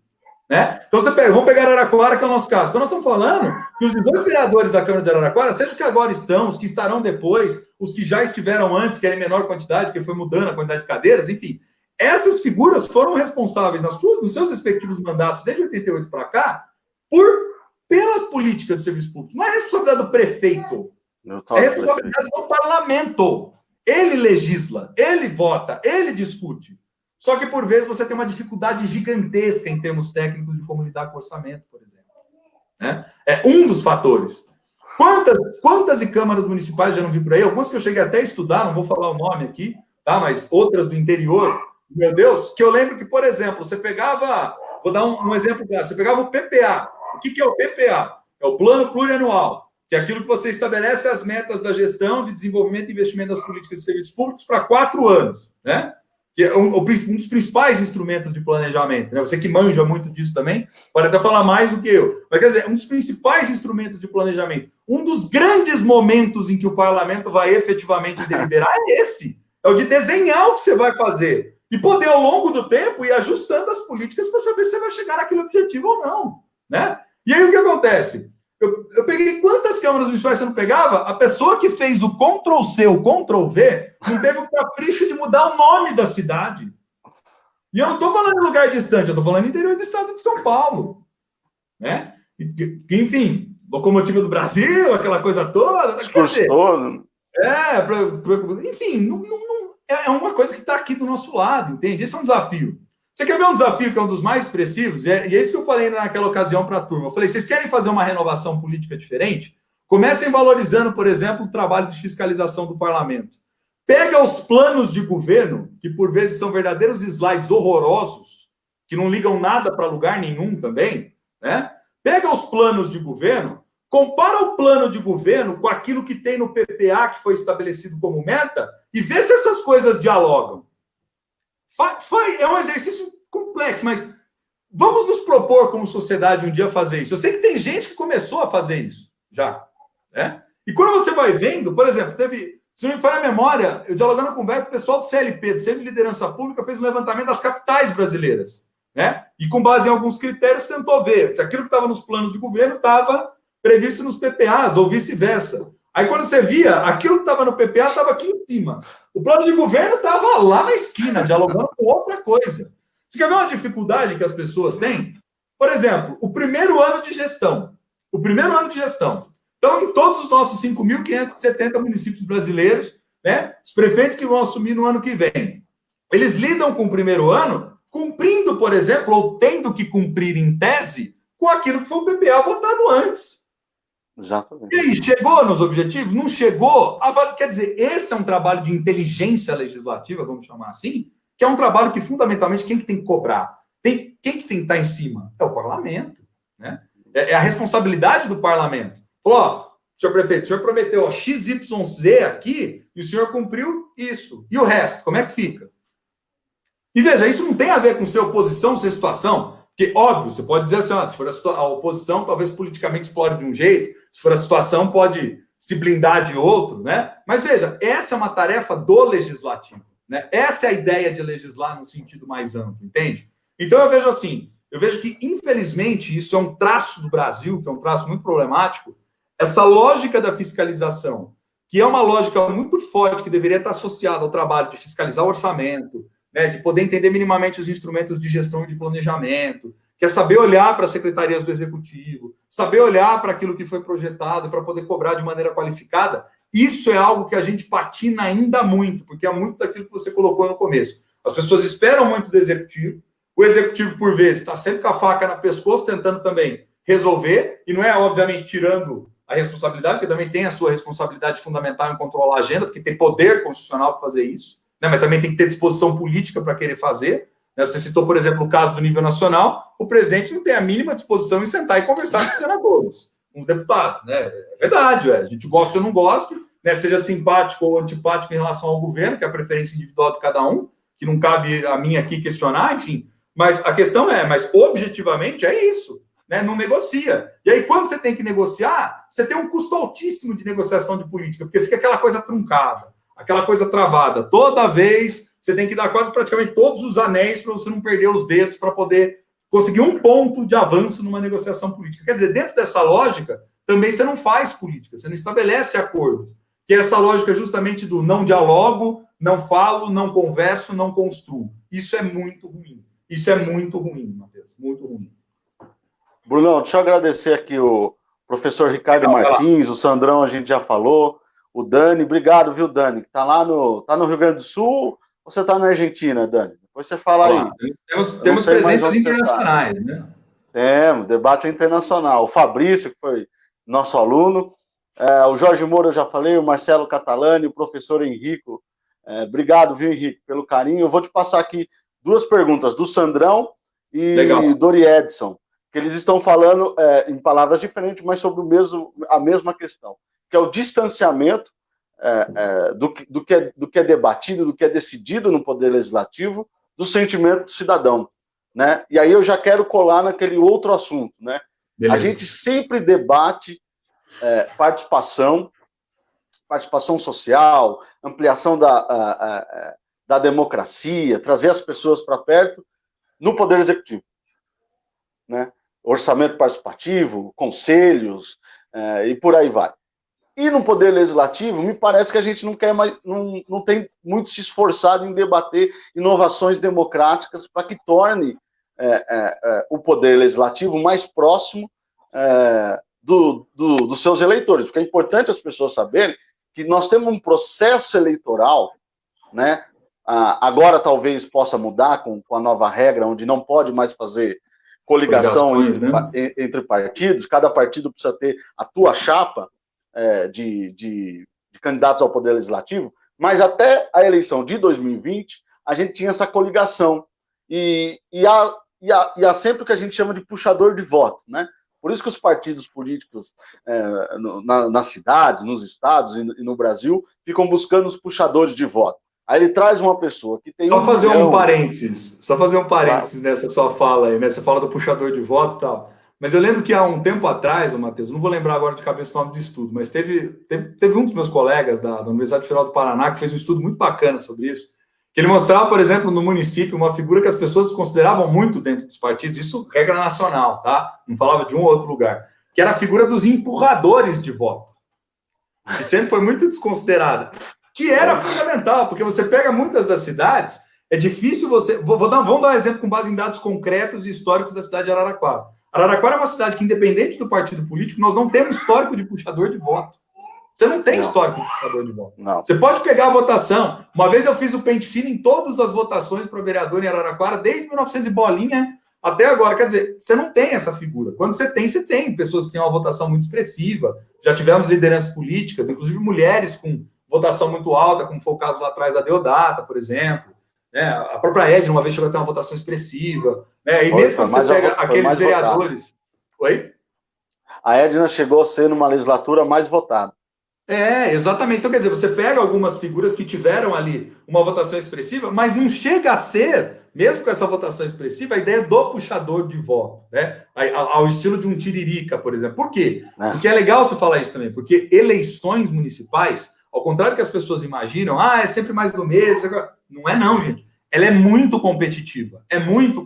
Né? Então, vamos pegar Araraquara, que é o nosso caso. Então, nós estamos falando que os 18 vereadores da Câmara de Araraquara, seja os que agora estão, os que estarão depois, os que já estiveram antes, que era em menor quantidade, porque foi mudando a quantidade de cadeiras, enfim, essas figuras foram responsáveis nos seus respectivos mandatos, desde 88 para cá, pelas políticas de serviço público. Não é responsabilidade do prefeito, é responsabilidade do parlamento. Ele legisla, ele vota, ele discute. Só que, por vezes, você tem uma dificuldade gigantesca em termos técnicos de como lidar com orçamento, por exemplo. Né? É um dos fatores. Quantas câmaras municipais já não vi por aí? Algumas que eu cheguei até a estudar, não vou falar o nome aqui, tá? Mas outras do interior, meu Deus, que eu lembro que, por exemplo, você pegava, vou dar um exemplo claro, você pegava o PPA. O que é o PPA? É o Plano Plurianual, que é aquilo que você estabelece as metas da gestão de desenvolvimento e investimento das políticas de serviços públicos para 4 anos, né? Que é um dos principais instrumentos de planejamento, né? Você que manja muito disso também, pode até falar mais do que eu. Mas, quer dizer, um dos principais instrumentos de planejamento, um dos grandes momentos em que o parlamento vai efetivamente deliberar é esse. É o de desenhar o que você vai fazer. E poder, ao longo do tempo, ir ajustando as políticas para saber se você vai chegar naquele objetivo ou não, né? E aí, o que acontece? Eu peguei quantas câmaras municipais você não pegava? A pessoa que fez o Ctrl-C, o Ctrl-V, não teve o capricho de mudar o nome da cidade. E eu não estou falando em lugar distante, eu estou falando no interior do estado de São Paulo. Né? Enfim, locomotiva do Brasil, aquela coisa toda. Discurso todo. Enfim, é uma coisa que está aqui do nosso lado, entende? Esse é um desafio. Você quer ver um desafio que é um dos mais expressivos? E é isso que eu falei naquela ocasião para a turma. Eu falei, vocês querem fazer uma renovação política diferente? Comecem valorizando, por exemplo, o trabalho de fiscalização do parlamento. Pega os planos de governo, que por vezes são verdadeiros slides horrorosos, que não ligam nada para lugar nenhum também, né? Pega os planos de governo, compara o plano de governo com aquilo que tem no PPA, que foi estabelecido como meta, e vê se essas coisas dialogam. É um exercício complexo, mas vamos nos propor como sociedade um dia fazer isso. Eu sei que tem gente que começou a fazer isso já, né? E quando você vai vendo, por exemplo, se não me falha a memória, eu dialogando com o Beto, o pessoal do CLP, do Centro de Liderança Pública, fez um levantamento das capitais brasileiras, né? E com base em alguns critérios tentou ver se aquilo que estava nos planos de governo estava previsto nos PPAs ou vice-versa. Aí, quando você via, aquilo que estava no PPA estava aqui em cima. O plano de governo estava lá na esquina, dialogando com outra coisa. Você quer ver uma dificuldade que as pessoas têm? Por exemplo, o primeiro ano de gestão. Então, em todos os nossos 5.570 municípios brasileiros, né, os prefeitos que vão assumir no ano que vem, eles lidam com o primeiro ano cumprindo, por exemplo, ou tendo que cumprir em tese com aquilo que foi o PPA votado antes. Exatamente. E aí, chegou nos objetivos? Não chegou? Quer dizer, esse é um trabalho de inteligência legislativa, vamos chamar assim, que é um trabalho que, fundamentalmente, quem que tem que cobrar? Quem que tem que estar em cima? É o parlamento. Né? É a responsabilidade do parlamento. Falou, ó, senhor prefeito, o senhor prometeu ó, XYZ aqui e o senhor cumpriu isso. E o resto, como é que fica? E veja, isso não tem a ver com ser oposição, ser situação. Porque, óbvio, você pode dizer assim, ó, se for a oposição, talvez politicamente explore de um jeito, se for a situação, pode se blindar de outro, né? Mas veja, essa é uma tarefa do legislativo, né? Essa é a ideia de legislar no sentido mais amplo, entende? Então, eu vejo que, infelizmente, isso é um traço do Brasil, que é um traço muito problemático, essa lógica da fiscalização, que é uma lógica muito forte, que deveria estar associada ao trabalho de fiscalizar o orçamento, né, de poder entender minimamente os instrumentos de gestão e de planejamento, que é saber olhar para as secretarias do Executivo, saber olhar para aquilo que foi projetado para poder cobrar de maneira qualificada. Isso é algo que a gente patina ainda muito, porque é muito daquilo que você colocou no começo. As pessoas esperam muito do Executivo, o Executivo, por vezes, está sempre com a faca no pescoço, tentando também resolver, e não é, obviamente, tirando a responsabilidade, porque também tem a sua responsabilidade fundamental em controlar a agenda, porque tem poder constitucional para fazer isso, né? Mas também tem que ter disposição política para querer fazer. Né? Você citou, por exemplo, o caso do nível nacional, o presidente não tem a mínima disposição em sentar e conversar com os senadores, com os deputados. Né? É verdade, a gente gosta ou não gosta, né? Seja simpático ou antipático em relação ao governo, que é a preferência individual de cada um, que não cabe a mim aqui questionar, enfim. Mas a questão mas objetivamente é isso. Né, não negocia. E aí, quando você tem que negociar, você tem um custo altíssimo de negociação de política, porque fica aquela coisa truncada, aquela coisa travada. Toda vez, você tem que dar quase praticamente todos os anéis para você não perder os dedos, para poder conseguir um ponto de avanço numa negociação política. Quer dizer, dentro dessa lógica, também você não faz política, você não estabelece acordos, que é essa lógica justamente do não dialogo, não falo, não converso, não construo. Isso é muito ruim. Isso é muito ruim, Matheus, muito ruim. Brunão, deixa eu agradecer aqui o professor Ricardo Martins, o Sandrão a gente já falou, o Dani, obrigado, viu, Dani? Tá lá no Rio Grande do Sul ou você tá na Argentina, Dani? Depois você fala aí. Temos presenças internacionais, né? Temos, debate internacional. O Fabrício, que foi nosso aluno, o Jorge Moura eu já falei, o Marcelo Catalani, o professor Henrico. Obrigado, viu, Henrique, pelo carinho. Eu vou te passar aqui 2 perguntas, do Sandrão e Dori Edson, que eles estão falando em palavras diferentes, mas sobre a mesma questão, que é o distanciamento do que é debatido, do que é decidido no Poder Legislativo, do sentimento do cidadão. Né? E aí eu já quero colar naquele outro assunto. Né? A gente sempre debate participação social, ampliação da democracia, trazer as pessoas para perto no Poder Executivo. Né? Orçamento participativo, conselhos, e por aí vai. E no Poder Legislativo, me parece que a gente não quer mais, não tem muito se esforçado em debater inovações democráticas para que torne o Poder Legislativo mais próximo dos seus eleitores. Porque é importante as pessoas saberem que nós temos um processo eleitoral, né? Agora talvez possa mudar com a nova regra, onde não pode mais fazer coligação entre partidos, cada partido precisa ter a tua chapa de candidatos ao Poder Legislativo, mas até a eleição de 2020, a gente tinha essa coligação. E há sempre o que a gente chama de puxador de voto, né? Por isso que os partidos políticos nas cidades, nos estados e no Brasil ficam buscando os puxadores de voto. Aí ele traz uma pessoa que tem Só fazer um parênteses nessa sua fala aí, né? Você fala do puxador de voto e tal. Mas eu lembro que há um tempo atrás, Matheus, não vou lembrar agora de cabeça o nome do estudo, mas teve um dos meus colegas da Universidade Federal do Paraná que fez um estudo muito bacana sobre isso, que ele mostrava, por exemplo, no município, uma figura que as pessoas consideravam muito dentro dos partidos, isso regra nacional, tá? Não falava de um ou outro lugar, que era a figura dos empurradores de voto, que sempre foi muito desconsiderada, que era fundamental, porque você pega muitas das cidades, é difícil você... Vamos dar um exemplo com base em dados concretos e históricos da cidade de Araraquara. Araraquara é uma cidade que, independente do partido político, nós não temos histórico de puxador de voto. Você não tem histórico de puxador de voto. Não. Você pode pegar a votação. Uma vez eu fiz o pente fino em todas as votações para vereador em Araraquara, desde 1900 e bolinha até agora. Quer dizer, você não tem essa figura. Quando você tem pessoas que têm uma votação muito expressiva. Já tivemos lideranças políticas, inclusive mulheres com votação muito alta, como foi o caso lá atrás da Deodata, por exemplo. Né? A própria Edna, uma vez, chegou a ter uma votação expressiva. Né? E mesmo quando você pega aqueles vereadores... Oi? A Edna chegou a ser, numa legislatura, mais votada. Exatamente. Então, quer dizer, você pega algumas figuras que tiveram ali uma votação expressiva, mas não chega a ser, mesmo com essa votação expressiva, a ideia do puxador de voto, né? Ao estilo de um Tiririca, por exemplo. Por quê? Porque é legal você falar isso também, porque eleições municipais, ao contrário do que as pessoas imaginam, é sempre mais do mesmo. Não é não, gente. Ela é muito competitiva. Muito.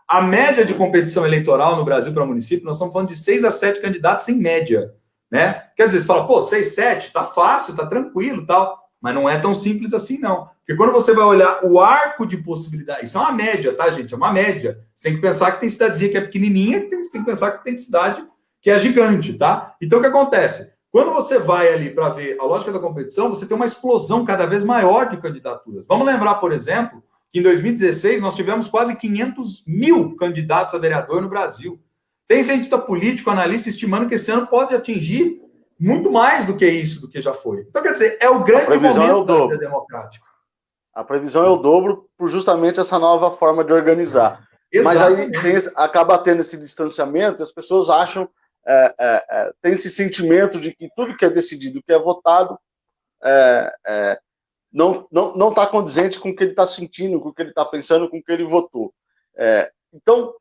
A média de competição eleitoral no Brasil para município, nós estamos falando de 6 a 7 candidatos em média. né? Quer dizer, você fala, pô, 6, 7, tá fácil, tá tranquilo, tal, mas não é tão simples assim, não. Porque quando você vai olhar o arco de possibilidades, isso é uma média, tá, gente? É uma média. Você tem que pensar que tem cidadezinha que é pequenininha, você tem que pensar que tem cidade que é gigante, tá? Então, o que acontece? Quando você vai ali para ver a lógica da competição, você tem uma explosão cada vez maior de candidaturas. Vamos lembrar, por exemplo, que em 2016 nós tivemos quase 500 mil candidatos a vereador no Brasil. Tem cientista político, analista, estimando que esse ano pode atingir muito mais do que isso, do que já foi. Então, quer dizer, é o grande momento da vida democrática. A previsão é o dobro por justamente essa nova forma de organizar. Exatamente. Mas aí acaba tendo esse distanciamento, as pessoas acham, tem esse sentimento de que tudo que é decidido, que é votado, não está condizente com o que ele está sentindo, com o que ele está pensando, com o que ele votou. Então,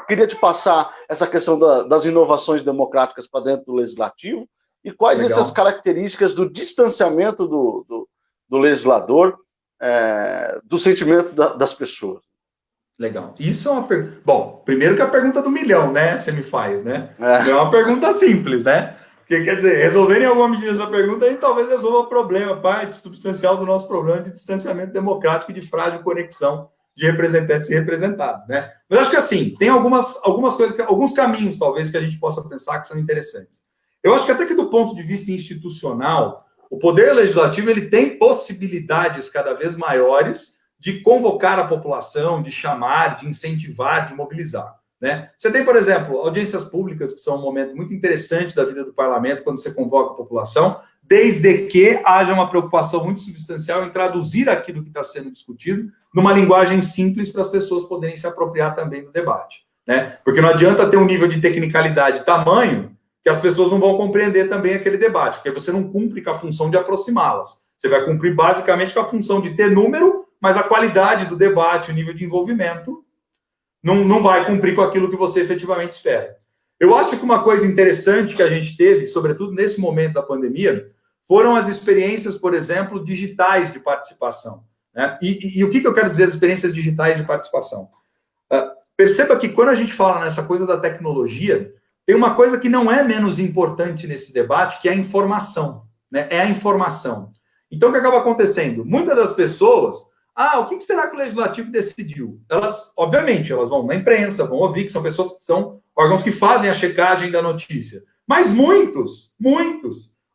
queria te passar essa questão das inovações democráticas para dentro do legislativo e quais essas características do distanciamento do legislador do sentimento das pessoas. Legal. Isso é uma pergunta... Bom, primeiro que a pergunta do milhão, né? Você me faz, né? Não é uma pergunta simples, né? Porque, quer dizer, resolver em alguma medida essa pergunta, aí talvez resolva o problema, parte substancial do nosso problema de distanciamento democrático e de frágil conexão de representantes e representados, né? Mas acho que, assim, tem algumas coisas, alguns caminhos, talvez, que a gente possa pensar que são interessantes. Eu acho que até que do ponto de vista institucional, o Poder Legislativo, ele tem possibilidades cada vez maiores de convocar a população, de chamar, de incentivar, de mobilizar, né? Você tem, por exemplo, audiências públicas, que são um momento muito interessante da vida do parlamento, quando você convoca a população, desde que haja uma preocupação muito substancial em traduzir aquilo que está sendo discutido numa linguagem simples para as pessoas poderem se apropriar também do debate, né? Porque não adianta ter um nível de tecnicalidade tamanho que as pessoas não vão compreender também aquele debate, porque você não cumpre com a função de aproximá-las. Você vai cumprir basicamente com a função de ter número, mas a qualidade do debate, o nível de envolvimento, não vai cumprir com aquilo que você efetivamente espera. Eu acho que uma coisa interessante que a gente teve, sobretudo nesse momento da pandemia, foram as experiências, por exemplo, digitais de participação, né? E o que eu quero dizer, as experiências digitais de participação? Perceba que quando a gente fala nessa coisa da tecnologia, tem uma coisa que não é menos importante nesse debate, que é a informação, né? É a informação. Então, o que acaba acontecendo? Muitas das pessoas... o que será que o Legislativo decidiu? Elas, obviamente, elas vão na imprensa, vão ouvir, que são pessoas que são órgãos que fazem a checagem da notícia. Mas muitos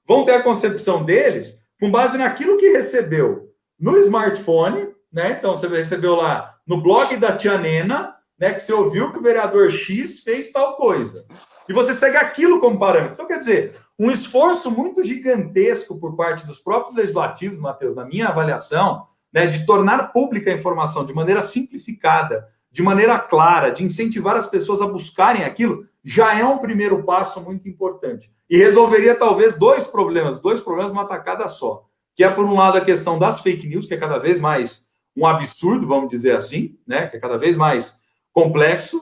vão ter a concepção deles com base naquilo que recebeu no smartphone, né? Então, você recebeu lá no blog da tia Nena, né? Que você ouviu que o vereador X fez tal coisa. E você segue aquilo como parâmetro. Então, quer dizer, um esforço muito gigantesco por parte dos próprios legislativos, Matheus, na minha avaliação, né, de tornar pública a informação de maneira simplificada, de maneira clara, de incentivar as pessoas a buscarem aquilo, já é um primeiro passo muito importante. E resolveria, talvez, dois problemas numa tacada só. Que é, por um lado, a questão das fake news, que é cada vez mais um absurdo, vamos dizer assim, né, que é cada vez mais complexo.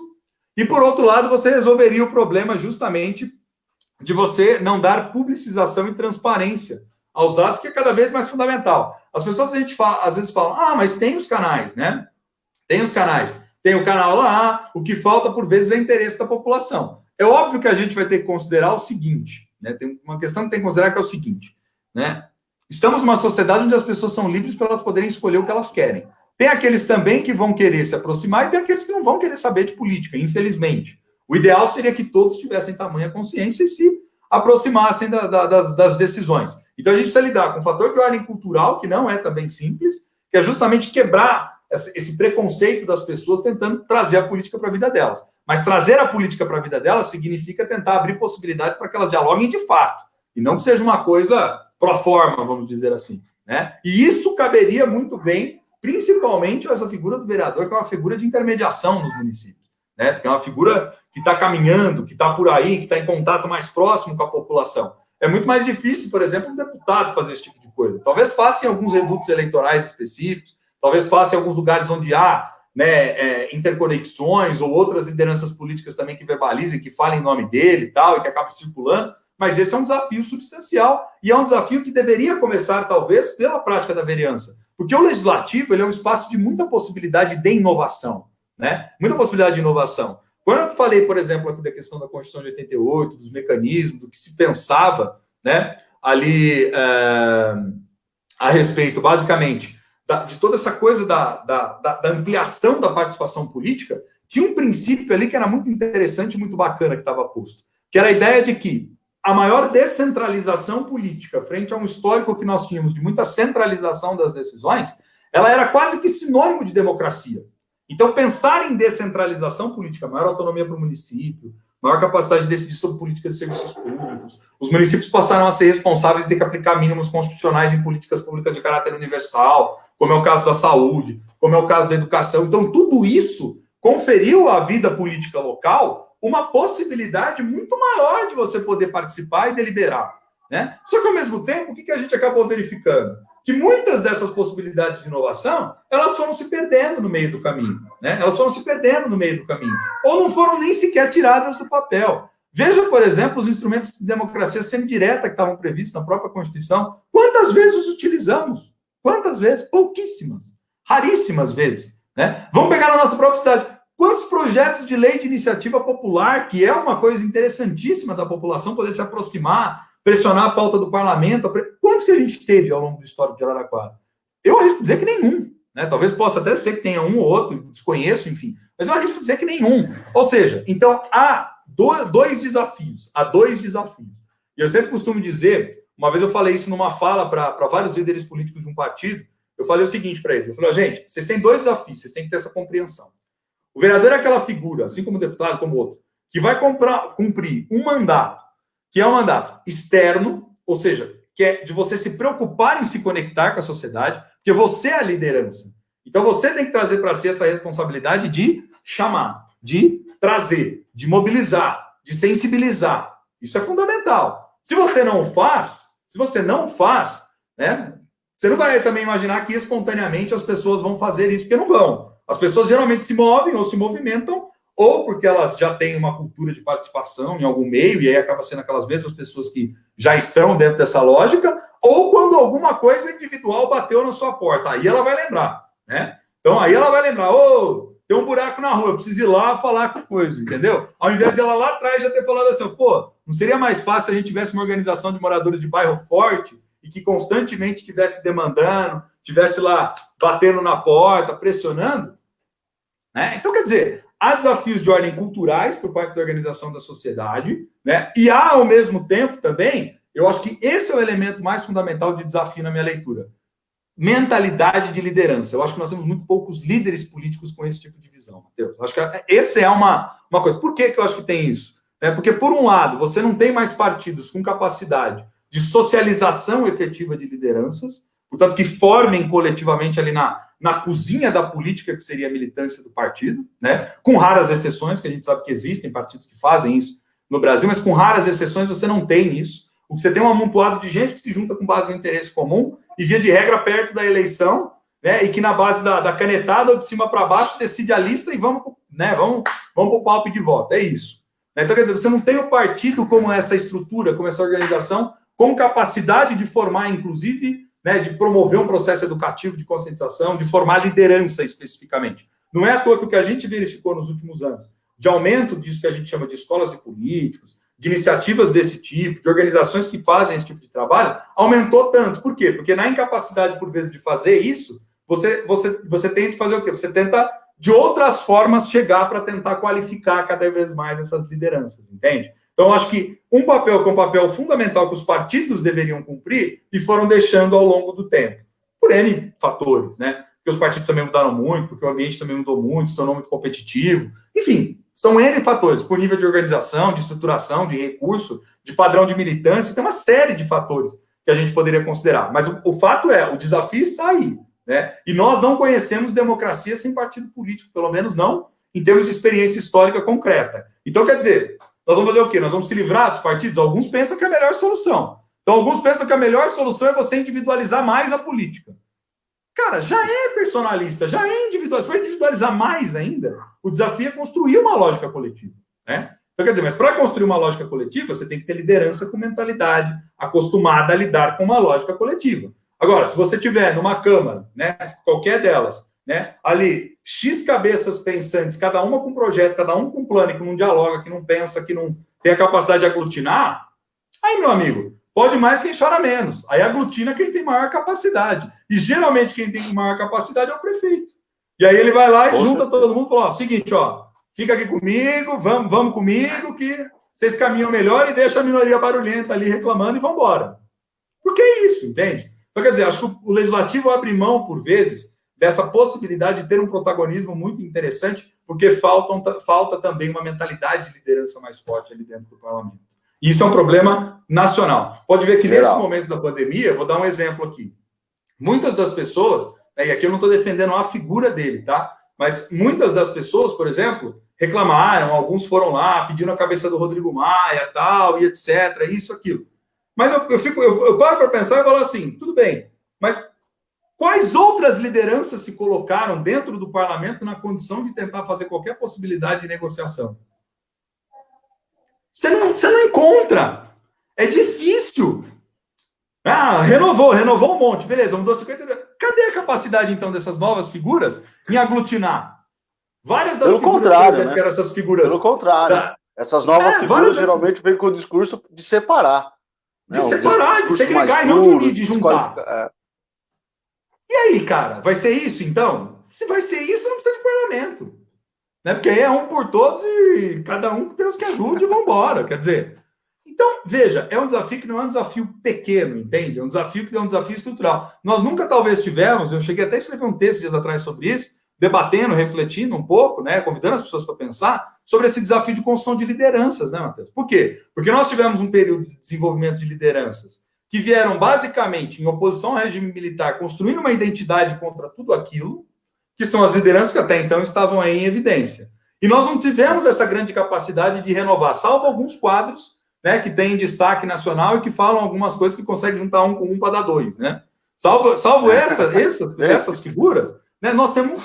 E, por outro lado, você resolveria o problema justamente de você não dar publicização e transparência aos atos, que é cada vez mais fundamental. As pessoas, às vezes falam, mas tem os canais, né? Tem os canais. Tem o canal lá, o que falta, por vezes, é interesse da população. É óbvio que a gente vai ter que considerar o seguinte, né? Tem uma questão que tem que considerar que é o seguinte, né? Estamos numa sociedade onde as pessoas são livres para elas poderem escolher o que elas querem. Tem aqueles também que vão querer se aproximar e tem aqueles que não vão querer saber de política, infelizmente. O ideal seria que todos tivessem tamanha consciência e se aproximassem das decisões. Então, a gente precisa lidar com um fator de ordem cultural, que não é também simples, que é justamente quebrar esse preconceito das pessoas tentando trazer a política para a vida delas. Mas trazer a política para a vida delas significa tentar abrir possibilidades para que elas dialoguem de fato, e não que seja uma coisa pro forma, vamos dizer assim, né? E isso caberia muito bem, principalmente essa figura do vereador, que é uma figura de intermediação nos municípios, né? Que é uma figura que está caminhando, que está por aí, que está em contato mais próximo com a população. É muito mais difícil, por exemplo, um deputado fazer esse tipo de coisa. Talvez faça em alguns redutos eleitorais específicos, talvez faça em alguns lugares onde há, né, interconexões ou outras lideranças políticas também que verbalizem, que falem em nome dele e tal, e que acabem circulando. Mas esse é um desafio substancial e é um desafio que deveria começar, talvez, pela prática da vereança. Porque o legislativo, ele é um espaço de muita possibilidade de inovação, né? Muita possibilidade de inovação. Quando eu falei, por exemplo, aqui da questão da Constituição de 88, dos mecanismos, do que se pensava, né, ali a respeito, basicamente, de toda essa coisa da ampliação da participação política, tinha um princípio ali que era muito interessante, muito bacana que estava posto, que era a ideia de que a maior descentralização política, frente a um histórico que nós tínhamos de muita centralização das decisões, ela era quase que sinônimo de democracia. Então, pensar em descentralização política, maior autonomia para o município, maior capacidade de decidir sobre políticas de serviços públicos, os municípios passaram a ser responsáveis de ter que aplicar mínimos constitucionais em políticas públicas de caráter universal, como é o caso da saúde, como é o caso da educação. Então, tudo isso conferiu à vida política local uma possibilidade muito maior de você poder participar e deliberar, né? Só que, ao mesmo tempo, o que a gente acabou verificando? Que muitas dessas possibilidades de inovação, elas foram se perdendo no meio do caminho, né? Elas foram se perdendo no meio do caminho, ou não foram nem sequer tiradas do papel. Veja, por exemplo, os instrumentos de democracia semidireta que estavam previstos na própria Constituição. Quantas vezes os utilizamos? Quantas vezes? Pouquíssimas. Raríssimas vezes, né? Vamos pegar na nossa própria cidade. Quantos projetos de lei de iniciativa popular, que é uma coisa interessantíssima da população poder se aproximar, pressionar a pauta do parlamento, quantos que a gente teve ao longo do histórico de Araraquara? Eu arrisco dizer que nenhum, né? Talvez possa até ser que tenha um ou outro, desconheço, enfim, mas eu arrisco dizer que nenhum. Ou seja, então há dois desafios, E eu sempre costumo dizer, uma vez eu falei isso numa fala para vários líderes políticos de um partido, eu falei o seguinte para eles, eu falei, gente, vocês têm dois desafios, vocês têm que ter essa compreensão. O vereador é aquela figura, assim como o deputado, como outro, que vai cumprir um mandato, que é um mandato externo, ou seja, que é de você se preocupar em se conectar com a sociedade, porque você é a liderança. Então, você tem que trazer para si essa responsabilidade de chamar, de trazer, de mobilizar, de sensibilizar. Isso é fundamental. Se você não faz, né, você não vai também imaginar que espontaneamente as pessoas vão fazer isso, porque não vão. As pessoas geralmente se movem ou se movimentam, ou porque elas já têm uma cultura de participação em algum meio, e aí acaba sendo aquelas mesmas pessoas que já estão dentro dessa lógica, ou quando alguma coisa individual bateu na sua porta. Aí ela vai lembrar, né? Então, aí ela vai lembrar, tem um buraco na rua, eu preciso ir lá falar com coisa, entendeu? Ao invés de ela lá atrás já ter falado assim, não seria mais fácil se a gente tivesse uma organização de moradores de bairro forte e que constantemente estivesse demandando, estivesse lá batendo na porta, pressionando? Né? Então, quer dizer, há desafios de ordem culturais por parte da organização da sociedade, né? E há, ao mesmo tempo, também, eu acho que esse é o elemento mais fundamental de desafio na minha leitura. Mentalidade de liderança. Eu acho que nós temos muito poucos líderes políticos com esse tipo de visão, Matheus. Eu acho que essa é uma coisa. Por que eu acho que tem isso? Porque, por um lado, você não tem mais partidos com capacidade de socialização efetiva de lideranças, portanto, que formem coletivamente ali na cozinha da política, que seria a militância do partido, né? Com raras exceções, que a gente sabe que existem partidos que fazem isso no Brasil, mas com raras exceções você não tem isso. O que você tem é um amontoado de gente que se junta com base no interesse comum e, via de regra, perto da eleição, né? E que na base da canetada ou de cima para baixo decide a lista e vamos para o palco de voto. É isso. Então, quer dizer, você não tem o partido como essa estrutura, como essa organização, com capacidade de formar, inclusive, né, de promover um processo educativo de conscientização, de formar liderança especificamente. Não é à toa que o que a gente verificou nos últimos anos, de aumento disso que a gente chama de escolas de políticos, de iniciativas desse tipo, de organizações que fazem esse tipo de trabalho, aumentou tanto. Por quê? Porque na incapacidade, por vezes, de fazer isso, você tenta fazer o quê? Você tenta, de outras formas, chegar para tentar qualificar cada vez mais essas lideranças, entende? Então, eu acho que um papel que é um papel fundamental que os partidos deveriam cumprir e foram deixando ao longo do tempo, por N fatores, né? Porque os partidos também mudaram muito, porque o ambiente também mudou muito, se tornou muito competitivo, enfim, são N fatores, por nível de organização, de estruturação, de recurso, de padrão de militância, tem uma série de fatores que a gente poderia considerar. Mas o fato é, o desafio está aí, né? E nós não conhecemos democracia sem partido político, pelo menos não em termos de experiência histórica concreta. Então, quer dizer, nós vamos fazer o quê? Nós vamos se livrar dos partidos? Alguns pensam que é a melhor solução. Então, alguns pensam que a melhor solução é você individualizar mais a política. Cara, já é personalista, já é individualista. Você vai individualizar mais ainda? O desafio é construir uma lógica coletiva, né? Então, quer dizer, mas para construir uma lógica coletiva, você tem que ter liderança com mentalidade acostumada a lidar com uma lógica coletiva. Agora, se você tiver numa Câmara, né, qualquer delas, né? Ali, X cabeças pensantes, cada uma com um projeto, cada um com um plano, que não dialoga, que não pensa, que não tem a capacidade de aglutinar, aí, meu amigo, pode mais quem chora menos. Aí aglutina quem tem maior capacidade. E geralmente quem tem maior capacidade é o prefeito. E aí ele vai lá e junta todo mundo e fala, ó, seguinte, ó, fica aqui comigo, vamos comigo, que vocês caminham melhor e deixa a minoria barulhenta ali reclamando e vão embora. Porque é isso, entende? Então, quer dizer, acho que o legislativo abre mão, por vezes, dessa possibilidade de ter um protagonismo muito interessante, porque falta também uma mentalidade de liderança mais forte ali dentro do parlamento. E isso é um problema nacional. Pode ver que nesse momento da pandemia, vou dar um exemplo aqui. Muitas das pessoas, e aqui eu não estou defendendo a figura dele, tá? Mas muitas das pessoas, por exemplo, reclamaram, alguns foram lá, pedindo a cabeça do Rodrigo Maia, tal, e etc., isso, aquilo. Mas eu paro para pensar e falo assim, tudo bem, mas quais outras lideranças se colocaram dentro do parlamento na condição de tentar fazer qualquer possibilidade de negociação? Você não encontra. É difícil. Ah, renovou um monte. Beleza, mudou 50. Cadê a capacidade, então, dessas novas figuras em aglutinar? Várias das figuras, por exemplo, que eram essas figuras... Pelo contrário. Essas novas figuras geralmente vêm com o discurso de separar. De separar, de segregar e não de unir, de juntar. E aí, cara, vai ser isso, então? Se vai ser isso, não precisa de parlamento. Né? Porque aí é um por todos e cada um que Deus que ajude e vamos embora. Quer dizer, então, veja, é um desafio que não é um desafio pequeno, entende? É um desafio que é um desafio estrutural. Nós nunca talvez tivemos, eu cheguei até a escrever um texto dias atrás sobre isso, debatendo, refletindo um pouco, né, convidando as pessoas para pensar sobre esse desafio de construção de lideranças, né, Matheus? Por quê? Porque nós tivemos um período de desenvolvimento de lideranças que vieram basicamente em oposição ao regime militar, construindo uma identidade contra tudo aquilo, que são as lideranças que até então estavam aí em evidência. E nós não tivemos essa grande capacidade de renovar, salvo alguns quadros, né, que têm destaque nacional e que falam algumas coisas que conseguem juntar um com um para dar dois, né? Salvo essas figuras, né, nós temos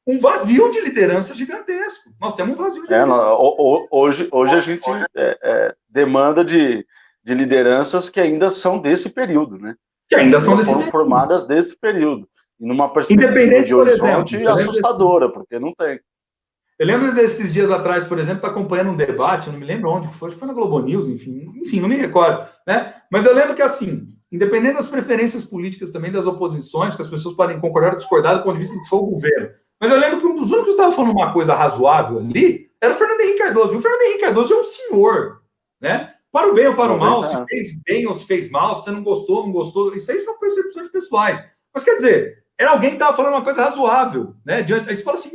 um vazio de liderança gigantesco. Nós temos um vazio de liderança. Hoje a gente demanda de lideranças que ainda são desse período, né? Que ainda são foram formadas desse período. E numa perspectiva de horizonte assustadora, porque não tem. Eu lembro desses dias atrás, por exemplo, tá acompanhando um debate, não me lembro onde foi, acho que foi na Globo News, enfim, não me recordo, né? Mas eu lembro que, assim, independente das preferências políticas também, das oposições, que as pessoas podem concordar ou discordar do ponto de vista do que for o governo, mas eu lembro que um dos únicos que estava falando uma coisa razoável ali era o Fernando Henrique Cardoso. E o Fernando Henrique Cardoso é um senhor, né? Para o bem ou para o mal, se fez bem ou se fez mal, se você não gostou, isso aí são percepções pessoais. Mas quer dizer, era alguém que estava falando uma coisa razoável, né? Aí você fala assim,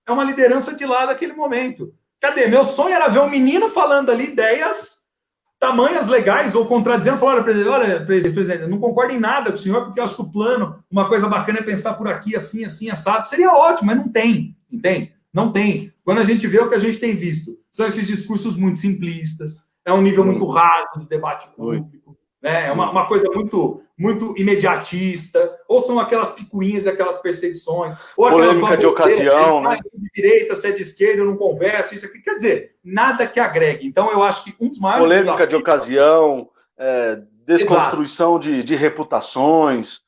é uma liderança de lá daquele momento. Cadê? Meu sonho era ver um menino falando ali ideias tamanhas legais ou contradizendo, falando, olha, presidente, eu não concordo em nada com o senhor, porque eu acho que o plano, uma coisa bacana é pensar por aqui, assim, assado. Seria ótimo, mas não tem, entende? Não tem. Quando a gente vê o que a gente tem visto, são esses discursos muito simplistas, é um nível muito raso de debate público, né? É uma coisa muito, muito imediatista, ou são aquelas picuinhas e aquelas perseguições, ou polêmica de ocasião, né? De direita, se é de esquerda, eu não converso, isso aqui. Quer dizer, nada que agregue. Então, eu acho que um dos maiores polêmica de ocasião, desconstrução de reputações,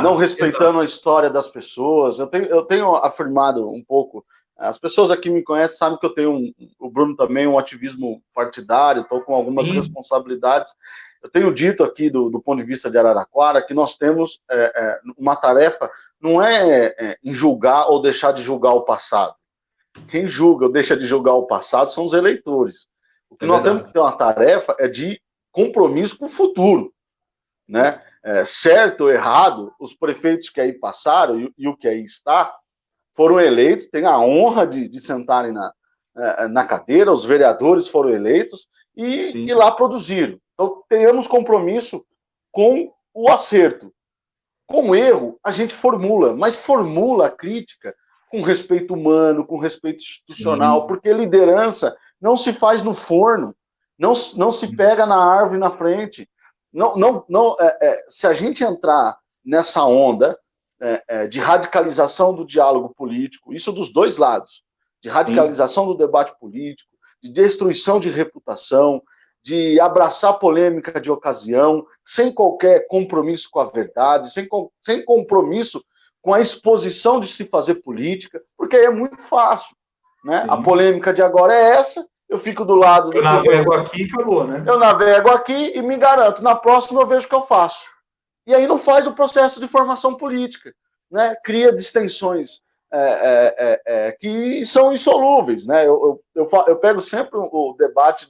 não respeitando a história das pessoas. Eu tenho afirmado um pouco. As pessoas aqui me conhecem, sabem que eu tenho, o Bruno também, um ativismo partidário, estou com algumas responsabilidades. Eu tenho dito aqui, do ponto de vista de Araraquara, que nós temos uma tarefa, não é em julgar ou deixar de julgar o passado. Quem julga ou deixa de julgar o passado são os eleitores. O que nós temos que ter uma tarefa é de compromisso com o futuro, né? Certo ou errado, os prefeitos que aí passaram e o que aí está, foram eleitos, têm a honra de sentarem na cadeira, os vereadores foram eleitos e lá produziram. Então, tenhamos compromisso com o acerto. Com o erro, a gente formula, mas formula a crítica com respeito humano, com respeito institucional, porque liderança não se faz no forno, não se pega na árvore na frente. Se a gente entrar nessa onda de radicalização do diálogo político, isso dos dois lados, de radicalização do debate político, de destruição de reputação, de abraçar polêmica de ocasião, sem qualquer compromisso com a verdade, sem compromisso com a exposição de se fazer política, porque aí é muito fácil, né? A polêmica de agora é essa, eu fico do lado... Eu navego aqui e acabou, né? Eu navego aqui e me garanto, na próxima eu vejo o que eu faço. E aí não faz o processo de formação política, né? Cria distensões que são insolúveis, né? Eu pego sempre o debate,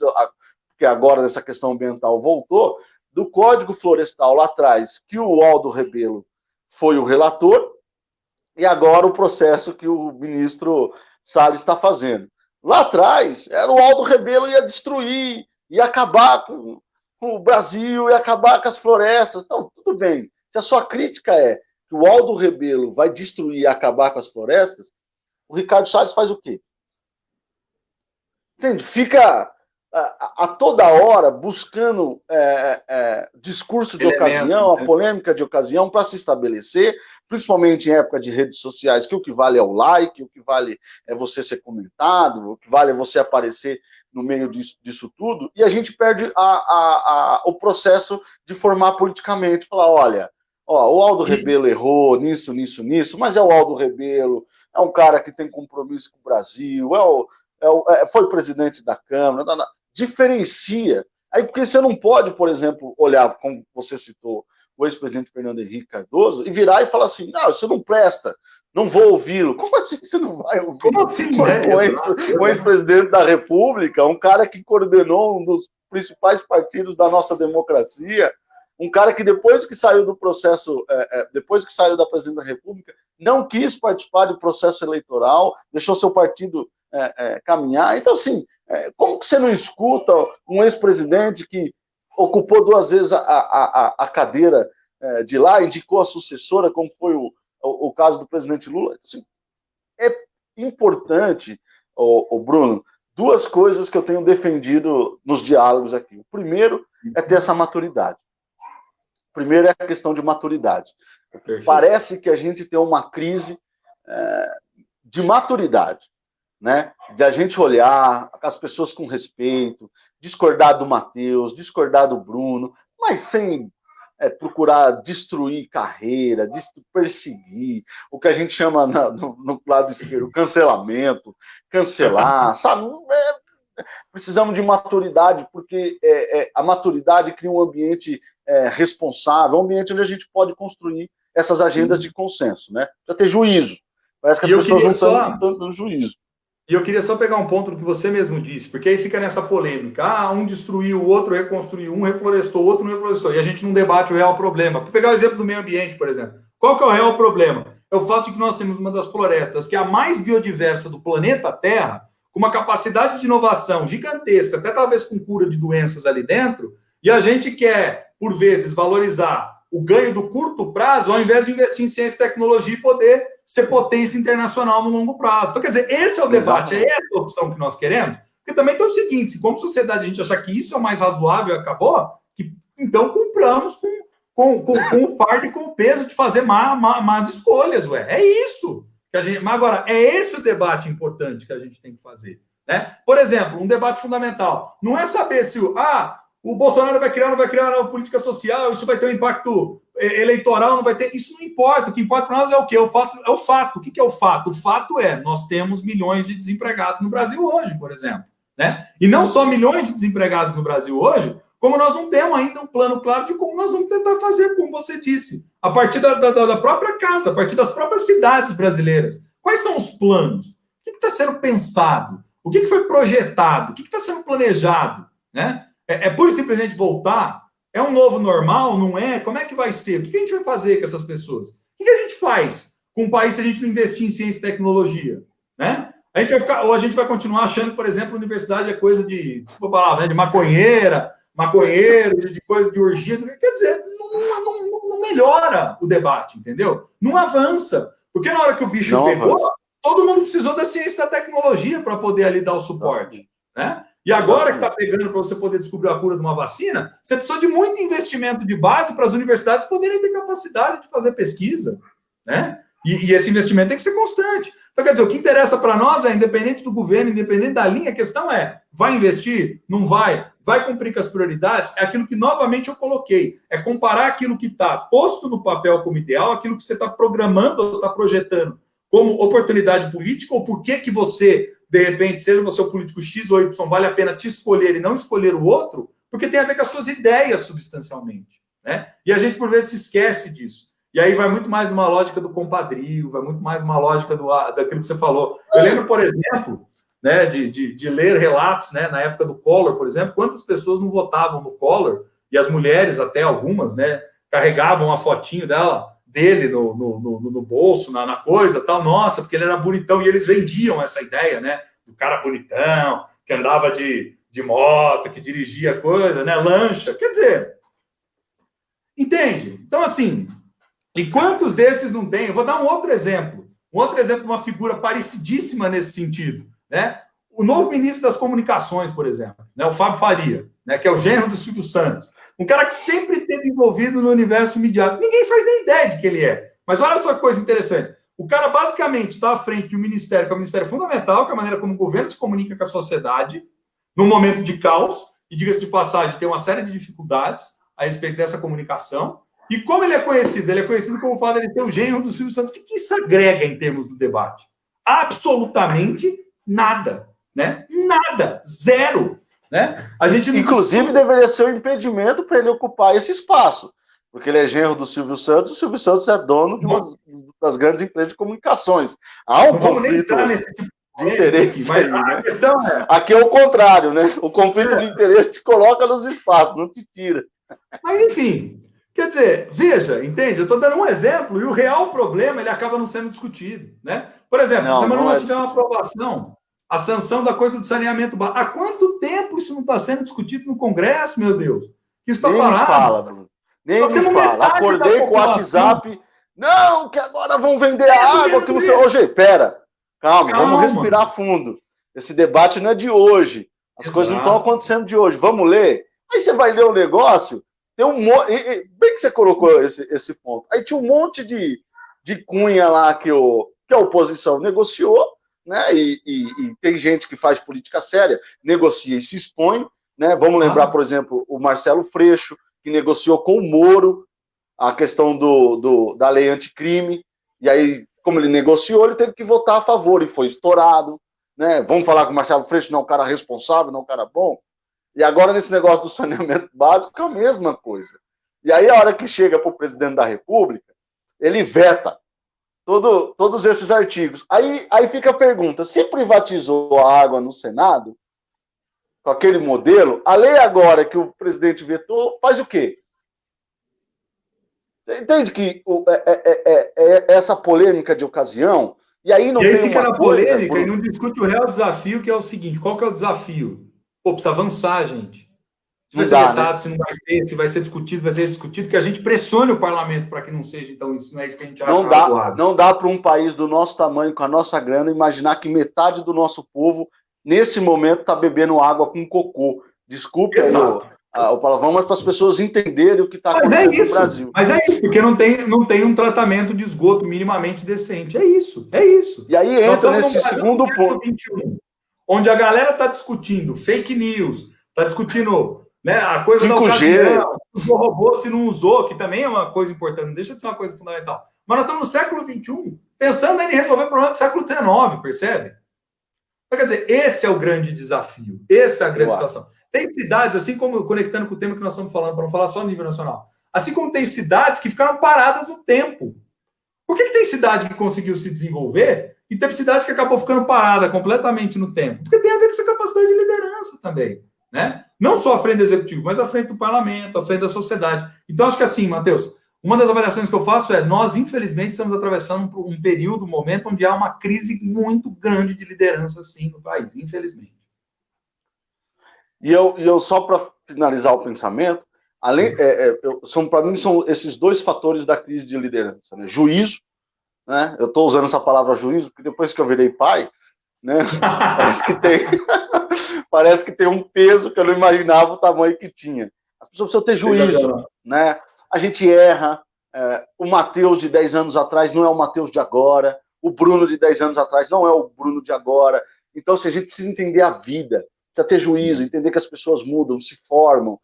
que agora dessa questão ambiental voltou, do Código Florestal lá atrás, que o Aldo Rebelo foi o relator, e agora o processo que o ministro Salles está fazendo. Lá atrás, era o Aldo Rebelo ia destruir, ia acabar com o Brasil, ia acabar com as florestas. Então, tudo bem. Se a sua crítica é que o Aldo Rebelo vai destruir e acabar com as florestas, o Ricardo Salles faz o quê? Entende? Fica a toda hora buscando discurso de ocasião, a polêmica de ocasião para se estabelecer, principalmente em época de redes sociais, que o que vale é o like, o que vale é você ser comentado, o que vale é você aparecer no meio disso tudo, e a gente perde o processo de formar politicamente, falar, olha, o Aldo Rebelo errou nisso, mas é o Aldo Rebelo, é um cara que tem compromisso com o Brasil, foi presidente da Câmara, diferencia. Aí, porque você não pode, por exemplo, olhar, como você citou, o ex-presidente Fernando Henrique Cardoso, e virar e falar assim, não, isso não presta, não vou ouvi-lo. Como assim você não vai ouvir? Como assim, O ex-presidente da República, um cara que coordenou um dos principais partidos da nossa democracia, um cara que depois que saiu do processo, depois que saiu da presidência da República, não quis participar do processo eleitoral, deixou seu partido caminhar. Então, assim, como que você não escuta um ex-presidente que ocupou 2 vezes a cadeira de lá, indicou a sucessora, como foi o caso do presidente Lula? Assim, é importante, Bruno, 2 coisas que eu tenho defendido nos diálogos aqui. O primeiro é ter essa maturidade. O primeiro é a questão de maturidade. Perfeito. Parece que a gente tem uma crise de maturidade, né? De a gente olhar as pessoas com respeito, discordar do Matheus, discordar do Bruno, mas sem procurar destruir carreira, perseguir, o que a gente chama no lado esquerdo, cancelamento, cancelar, sabe? Precisamos de maturidade, porque a maturidade cria um ambiente responsável, um ambiente onde a gente pode construir essas agendas de consenso, né? Precisa ter juízo. Parece que as pessoas não estão dando juízo. E eu queria só pegar um ponto do que você mesmo disse, porque aí fica nessa polêmica. Um destruiu, o outro reconstruiu, um reflorestou, o outro não reflorestou. E a gente não debate o real problema. Vou pegar o exemplo do meio ambiente, por exemplo. Qual que é o real problema? É o fato de que nós temos uma das florestas que é a mais biodiversa do planeta Terra, com uma capacidade de inovação gigantesca, até talvez com cura de doenças ali dentro, e a gente quer, por vezes, valorizar o ganho do curto prazo, ao invés de investir em ciência e tecnologia e poder ser potência internacional no longo prazo. Então, quer dizer, esse é o debate, é essa a opção que nós queremos. Porque também tem o seguinte, se como sociedade a gente achar que isso é o mais razoável e acabou, então compramos com o fardo e com o peso de fazer más escolhas, É isso. Mas agora, é esse o debate importante que a gente tem que fazer, né? Por exemplo, um debate fundamental. Não é saber se o Bolsonaro vai criar ou não vai criar uma política social, isso vai ter um impacto eleitoral, não vai ter. Isso não importa. O que importa para nós é o quê? É o fato. O que é o fato? O fato é, nós temos milhões de desempregados no Brasil hoje, por exemplo, né? E não só milhões de desempregados no Brasil hoje, como nós não temos ainda um plano claro de como nós vamos tentar fazer, como você disse, a partir da própria casa, a partir das próprias cidades brasileiras. Quais são os planos? O que está sendo pensado? O que foi projetado? O que está sendo planejado? Né? É pura e simplesmente voltar? É um novo normal? Não é? Como é que vai ser? O que a gente vai fazer com essas pessoas? O que a gente faz com um país se a gente não investir em ciência e tecnologia? Né? A gente vai ficar, ou a gente vai continuar achando, por exemplo, a universidade é coisa de, desculpa a palavra, de maconheiro, de coisa de orgia. Quer dizer, não melhora o debate, entendeu? Não avança. Porque na hora que o bicho pegou, todo mundo precisou da ciência e da tecnologia para poder ali dar o suporte. Né? E agora que está pegando para você poder descobrir a cura de uma vacina, você precisa de muito investimento de base para as universidades poderem ter capacidade de fazer pesquisa. Né? E esse investimento tem que ser constante. Então, quer dizer, o que interessa para nós é, independente do governo, independente da linha, a questão é, vai investir? Não vai? Vai cumprir com as prioridades? É aquilo que, novamente, eu coloquei. É comparar aquilo que está posto no papel como ideal, aquilo que você está programando ou está projetando como oportunidade política, ou por que você, de repente, seja você o político X ou Y, vale a pena te escolher e não escolher o outro, porque tem a ver com as suas ideias, substancialmente. Né? E a gente, por vezes, se esquece disso. E aí vai muito mais numa lógica do compadrio, vai muito mais numa lógica daquilo que você falou. Eu lembro, por exemplo, né, de ler relatos, né, na época do Collor, por exemplo, quantas pessoas não votavam no Collor, e as mulheres, até algumas, né, carregavam a fotinho dele no bolso, na coisa, tal, nossa, porque ele era bonitão, e eles vendiam essa ideia, né, do cara bonitão, que andava de moto, que dirigia coisa, né, lancha, quer dizer, entende? Então, assim, e quantos desses não tem? Eu vou dar um outro exemplo, de uma figura parecidíssima nesse sentido, né? O novo ministro das Comunicações, por exemplo, né? O Fábio Faria, né? Que é o genro do Silvio Santos. Um cara que sempre esteve envolvido no universo midiático. Ninguém faz nem ideia de que ele é. Mas olha só que coisa interessante. O cara, basicamente, está à frente de um ministério, que é um ministério fundamental, que é a maneira como o governo se comunica com a sociedade, num momento de caos, e, diga-se de passagem, tem uma série de dificuldades a respeito dessa comunicação. E como ele é conhecido? Ele é conhecido como o fato de ele ser o genro do Silvio Santos. O que isso agrega em termos do debate? Absolutamente nada. Né? Nada. Zero. Né? A gente não Inclusive, deveria ser um impedimento para ele ocupar esse espaço. Porque ele é genro do Silvio Santos, o Silvio Santos é dono de uma das grandes empresas de comunicações. Há um conflito de interesse aqui, aí, né? Questão é... Aqui é o contrário, né? O conflito de interesse te coloca nos espaços, não te tira. Mas, enfim... Quer dizer, veja, entende? Eu estou dando um exemplo e o real problema ele acaba não sendo discutido, né? Por exemplo, essa semana nós tivemos uma aprovação, a sanção da coisa do saneamento básico. Há quanto tempo isso não está sendo discutido no Congresso, meu Deus? Isso está parado. Nem me fala, Bruno. Nem me fala. Acordei com o WhatsApp. Não, que agora vão vender a água. Que não sei. Ô, pera. Calma, vamos respirar fundo. Esse debate não é de hoje. As coisas não estão acontecendo de hoje. Vamos ler? Aí você vai ler o negócio. Tem um monte. Bem que você colocou esse ponto. Aí tinha um monte de cunha lá que a oposição negociou, né? E tem gente que faz política séria, negocia e se expõe, né? Vamos lembrar, por exemplo, o Marcelo Freixo, que negociou com o Moro a questão da lei anticrime, e aí, como ele negociou, ele teve que votar a favor e foi estourado, né? Vamos falar que o Marcelo Freixo não é um cara responsável, não é um cara bom. E agora, nesse negócio do saneamento básico, é a mesma coisa. E aí, a hora que chega para o presidente da República, ele veta todos esses artigos. Aí fica a pergunta, se privatizou a água no Senado, com aquele modelo, a lei agora que o presidente vetou, faz o quê? Você entende que essa polêmica de ocasião, e aí não tem fica uma na polêmica e não discute o real desafio, que é o seguinte, qual que é o desafio? Pô, precisa avançar, gente. Se vai ser vetado, se não vai ser, se vai ser discutido, que a gente pressione o parlamento para que não seja, então, isso não é isso que a gente acha razoável. Não dá para um país do nosso tamanho, com a nossa grana, imaginar que metade do nosso povo, nesse momento, está bebendo água com cocô. Desculpe o palavrão, mas para as pessoas entenderem o que está acontecendo no Brasil. Mas é isso, porque não tem um tratamento de esgoto minimamente decente. É isso. E aí entra nesse segundo ponto. 21, onde a galera está discutindo fake news, está discutindo, né, a coisa 5G. da ocasião, usou robô, se não usou, que também é uma coisa importante, não deixa de ser uma coisa fundamental. Mas nós estamos no século XXI, pensando em resolver problemas do século XIX, percebe? Então, quer dizer, esse é o grande desafio, essa é a grande situação. Tem cidades, assim como, conectando com o tema que nós estamos falando, para não falar só no nível nacional, assim como tem cidades que ficaram paradas no tempo. Por que tem cidade que conseguiu se desenvolver e teve cidade que acabou ficando parada completamente no tempo? Porque tem a ver com essa capacidade de liderança também, né? Não só à frente do executivo, mas à frente do parlamento, à frente da sociedade. Então, acho que assim, Matheus, uma das avaliações que eu faço é, nós, infelizmente, estamos atravessando um período, um momento onde há uma crise muito grande de liderança, sim, no país, infelizmente. E eu só para finalizar o pensamento, para mim são esses dois fatores da crise de liderança, né? Juízo, né? Eu estou usando essa palavra juízo porque depois que eu virei pai, né? Parece que tem um peso que eu não imaginava o tamanho que tinha. As pessoas precisam ter juízo, né? A gente erra, O Matheus de 10 anos atrás não é o Matheus de agora, o Bruno de 10 anos atrás não é o Bruno de agora. Então, assim, a gente precisa entender a vida, precisa ter juízo, entender que as pessoas mudam, se formam,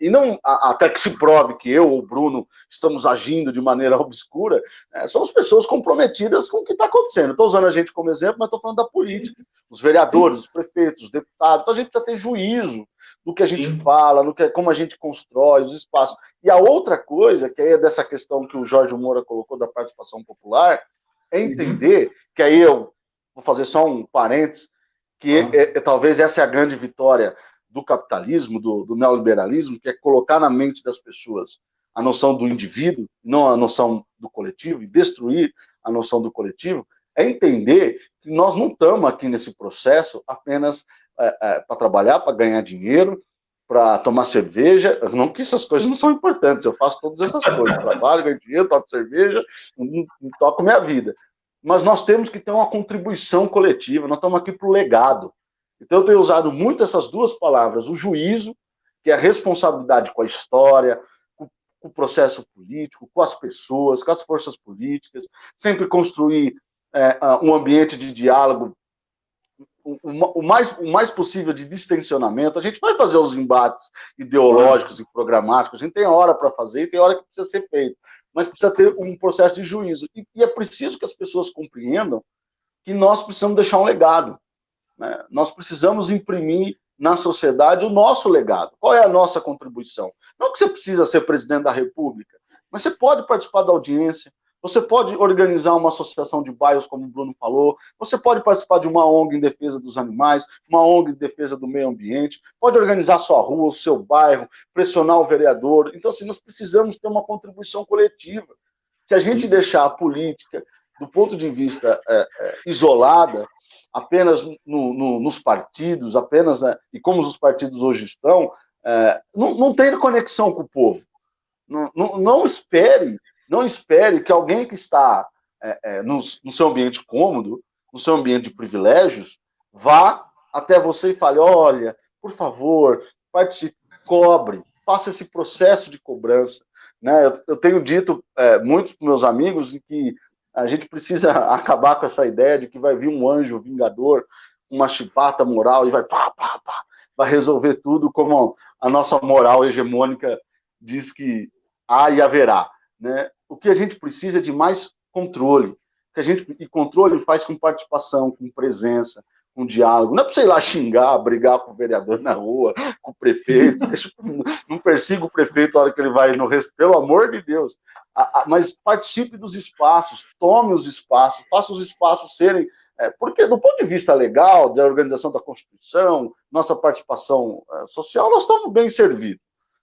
e não até que se prove que eu ou o Bruno estamos agindo de maneira obscura. Somos pessoas comprometidas com o que está acontecendo. Estou usando a gente como exemplo, mas estou falando da política, os vereadores, os prefeitos, os deputados. Então a gente precisa ter juízo do que a gente fala, como a gente constrói os espaços. E a outra coisa, que aí é dessa questão que o Jorge Moura colocou da participação popular, é entender que aí eu vou fazer só um parênteses, que talvez essa é a grande vitória do capitalismo, do neoliberalismo, que é colocar na mente das pessoas a noção do indivíduo, não a noção do coletivo, e destruir a noção do coletivo, é entender que nós não estamos aqui nesse processo apenas para trabalhar, para ganhar dinheiro, para tomar cerveja, não que essas coisas não são importantes, eu faço todas essas coisas, trabalho, ganho dinheiro, tomo cerveja, toco minha vida. Mas nós temos que ter uma contribuição coletiva, nós estamos aqui para o legado. Então eu tenho usado muito essas duas palavras, o juízo, que é a responsabilidade com a história, com o processo político, com as pessoas, com as forças políticas, sempre construir um ambiente de diálogo o mais possível de distensionamento. A gente vai fazer os embates ideológicos e programáticos, a gente tem hora para fazer e tem hora que precisa ser feito, mas precisa ter um processo de juízo. E é preciso que as pessoas compreendam que nós precisamos deixar um legado. Né? Nós precisamos imprimir na sociedade o nosso legado. Qual é a nossa contribuição? Não que você precisa ser presidente da República, mas você pode participar da audiência, você pode organizar uma associação de bairros, como o Bruno falou, você pode participar de uma ONG em defesa dos animais, uma ONG em defesa do meio ambiente, pode organizar a sua rua, o seu bairro, pressionar o vereador. Então, assim, nós precisamos ter uma contribuição coletiva. Se a gente deixar a política, do ponto de vista isolada, apenas nos partidos, apenas, né, e como os partidos hoje estão, não tem conexão com o povo. Não espere que alguém que está no seu ambiente cômodo, no seu ambiente de privilégios, vá até você e fale, olha, por favor, participe, cobre, faça esse processo de cobrança. Né? Eu tenho dito muito para meus amigos que a gente precisa acabar com essa ideia de que vai vir um anjo vingador, uma chibata moral e vai vai resolver tudo, como a nossa moral hegemônica diz que há e haverá. Né? O que a gente precisa é de mais controle. E controle faz com participação, com presença, com diálogo. Não é para você ir lá xingar, brigar com o vereador na rua, com o prefeito. Não persiga o prefeito na hora que ele vai no resto, pelo amor de Deus. Mas participe dos espaços, tome os espaços, faça os espaços serem... porque, do ponto de vista legal, da organização da Constituição, nossa participação social, nós estamos bem servidos.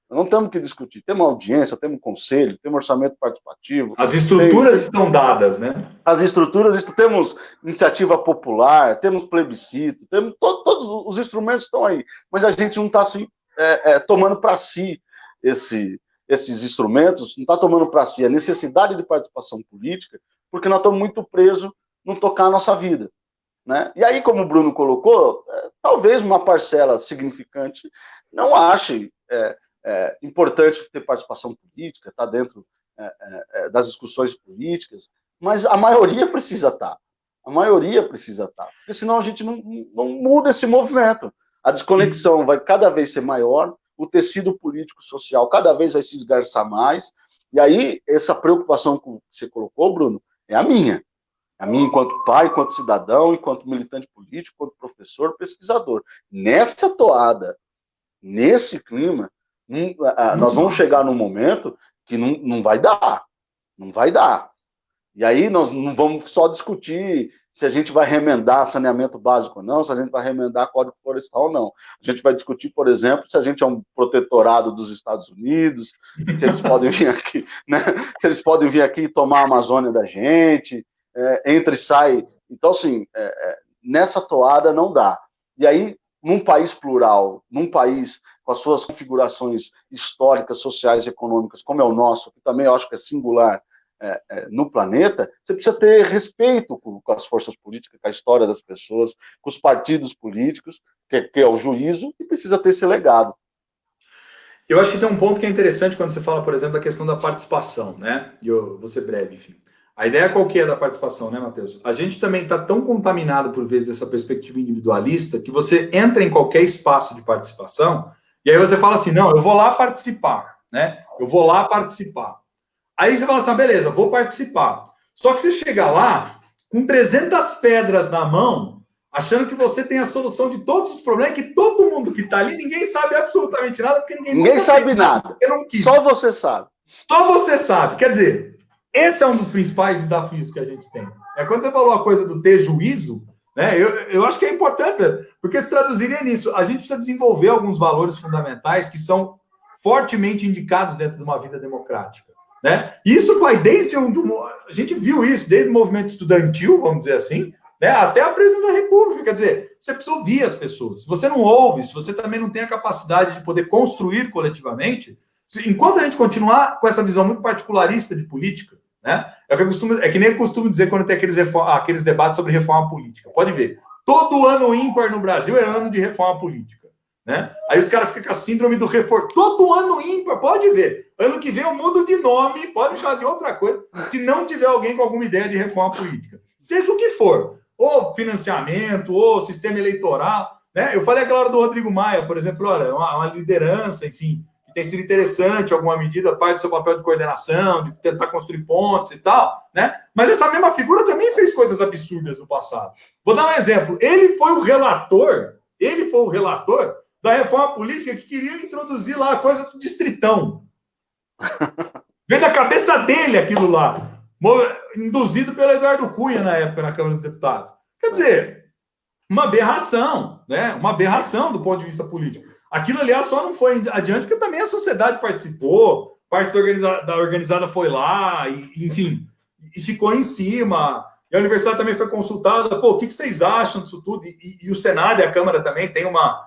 Não temos que discutir. Temos audiência, temos conselho, temos orçamento participativo. As estruturas estão dadas, né? As estruturas, temos iniciativa popular, temos plebiscito, temos todos os instrumentos estão aí. Mas a gente não está assim, tomando para si esses instrumentos, não está tomando para si a necessidade de participação política, porque nós estamos muito presos no tocar a nossa vida. Né? E aí, como o Bruno colocou, talvez uma parcela significante não ache importante ter participação política, estar dentro das discussões políticas, mas a maioria precisa estar. A maioria precisa estar. Porque senão a gente não muda esse movimento. A desconexão vai cada vez ser maior, o tecido político-social cada vez vai se esgarçar mais, e aí essa preocupação que você colocou, Bruno, é a minha. A minha enquanto pai, enquanto cidadão, enquanto militante político, enquanto professor, pesquisador. Nessa toada, nesse clima, nós vamos chegar num momento que não vai dar. Não vai dar. E aí nós não vamos só discutir se a gente vai remendar saneamento básico ou não, se a gente vai remendar código florestal ou não. A gente vai discutir, por exemplo, se a gente é um protetorado dos Estados Unidos, se eles podem vir aqui, né? Se eles podem vir aqui e tomar a Amazônia da gente, entra e sai. Então, assim, nessa toada não dá. E aí, num país plural, num país com as suas configurações históricas, sociais e econômicas, como é o nosso, que também eu acho que é singular no planeta, você precisa ter respeito com as forças políticas, com a história das pessoas, com os partidos políticos, que é o juízo, e precisa ter esse legado. Eu acho que tem um ponto que é interessante quando você fala, por exemplo, da questão da participação, né? E eu vou ser breve, enfim. A ideia qual que é da participação, né, Matheus? A gente também está tão contaminado, por vezes, dessa perspectiva individualista, que você entra em qualquer espaço de participação e aí você fala assim, não, eu vou lá participar, né? Eu vou lá participar. Aí você fala assim, beleza, vou participar. Só que você chega lá com 300 pedras na mão, achando que você tem a solução de todos os problemas, que todo mundo que está ali, ninguém sabe absolutamente nada, porque ninguém sabe nada. Só você sabe. Só você sabe. Quer dizer, esse é um dos principais desafios que a gente tem. Quando você falou a coisa do ter juízo, né, eu acho que é importante, porque se traduziria nisso. A gente precisa desenvolver alguns valores fundamentais que são fortemente indicados dentro de uma vida democrática. Né? Isso vai desde a gente viu isso desde o movimento estudantil, vamos dizer assim, né, até a presidência da República. Quer dizer, você precisa ouvir as pessoas. Se você não ouve, se você também não tem a capacidade de poder construir coletivamente, enquanto a gente continuar com essa visão muito particularista de política, né, é que nem eu costumo dizer quando tem aqueles debates sobre reforma política. Pode ver, todo ano ímpar no Brasil é ano de reforma política. Né? Aí os caras ficam com a síndrome do reforço. Todo ano ímpar, pode ver. Ano que vem eu mudo de nome, pode chamar de outra coisa, se não tiver alguém com alguma ideia de reforma política. Seja o que for. Ou financiamento, ou sistema eleitoral. Né? Eu falei aquela hora do Rodrigo Maia, por exemplo, olha, uma liderança, enfim, que tem sido interessante, alguma medida, parte do seu papel de coordenação, de tentar construir pontes e tal, né? Mas essa mesma figura também fez coisas absurdas no passado. Vou dar um exemplo. Ele foi o relator da reforma política que queria introduzir lá a coisa do distritão. Veio da cabeça dele aquilo lá, induzido pelo Eduardo Cunha na época na Câmara dos Deputados. Quer dizer, uma aberração, né? Uma aberração do ponto de vista político. Aquilo, aliás, só não foi adiante porque também a sociedade participou, parte da organizada foi lá, enfim, e ficou em cima. E a universidade também foi consultada. Pô, o que vocês acham disso tudo? E o Senado e a Câmara também tem uma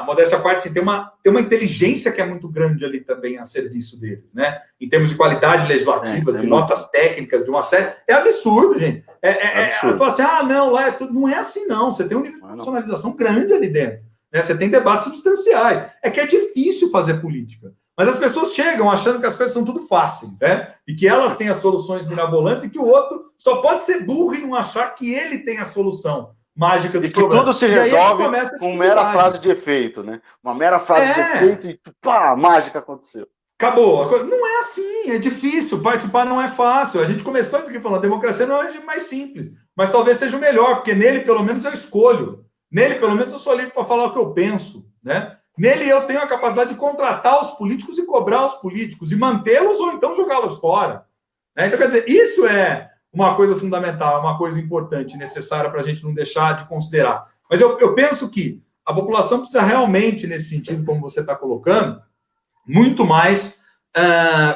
modéstia à parte, assim, tem uma inteligência que é muito grande ali também a serviço deles, né? Em termos de qualidade legislativa, de notas técnicas, de uma série. É absurdo, gente. Absurdo. Fala assim, não, lá é tudo. Não é assim, não. Você tem um nível de profissionalização grande ali dentro. Né? Você tem debates substanciais. É que é difícil fazer política. Mas as pessoas chegam achando que as coisas são tudo fáceis, né? E que elas têm as soluções mirabolantes e que o outro só pode ser burro e não achar que ele tem a solução mágica dos problemas. Tudo se resolve com mera frase de efeito, né? Uma mera frase de efeito e pá, a mágica aconteceu. Acabou. Não é assim, é difícil. Participar não é fácil. A gente começou isso aqui falando, a democracia não é mais simples, mas talvez seja o melhor, porque nele, pelo menos, eu escolho. Nele, pelo menos, eu sou livre para falar o que eu penso, né? Nele, eu tenho a capacidade de contratar os políticos e cobrar os políticos, e mantê-los ou então jogá-los fora. Né? Então, quer dizer, isso é uma coisa fundamental, uma coisa importante, necessária para a gente não deixar de considerar. Mas eu penso que a população precisa realmente, nesse sentido, como você está colocando, muito mais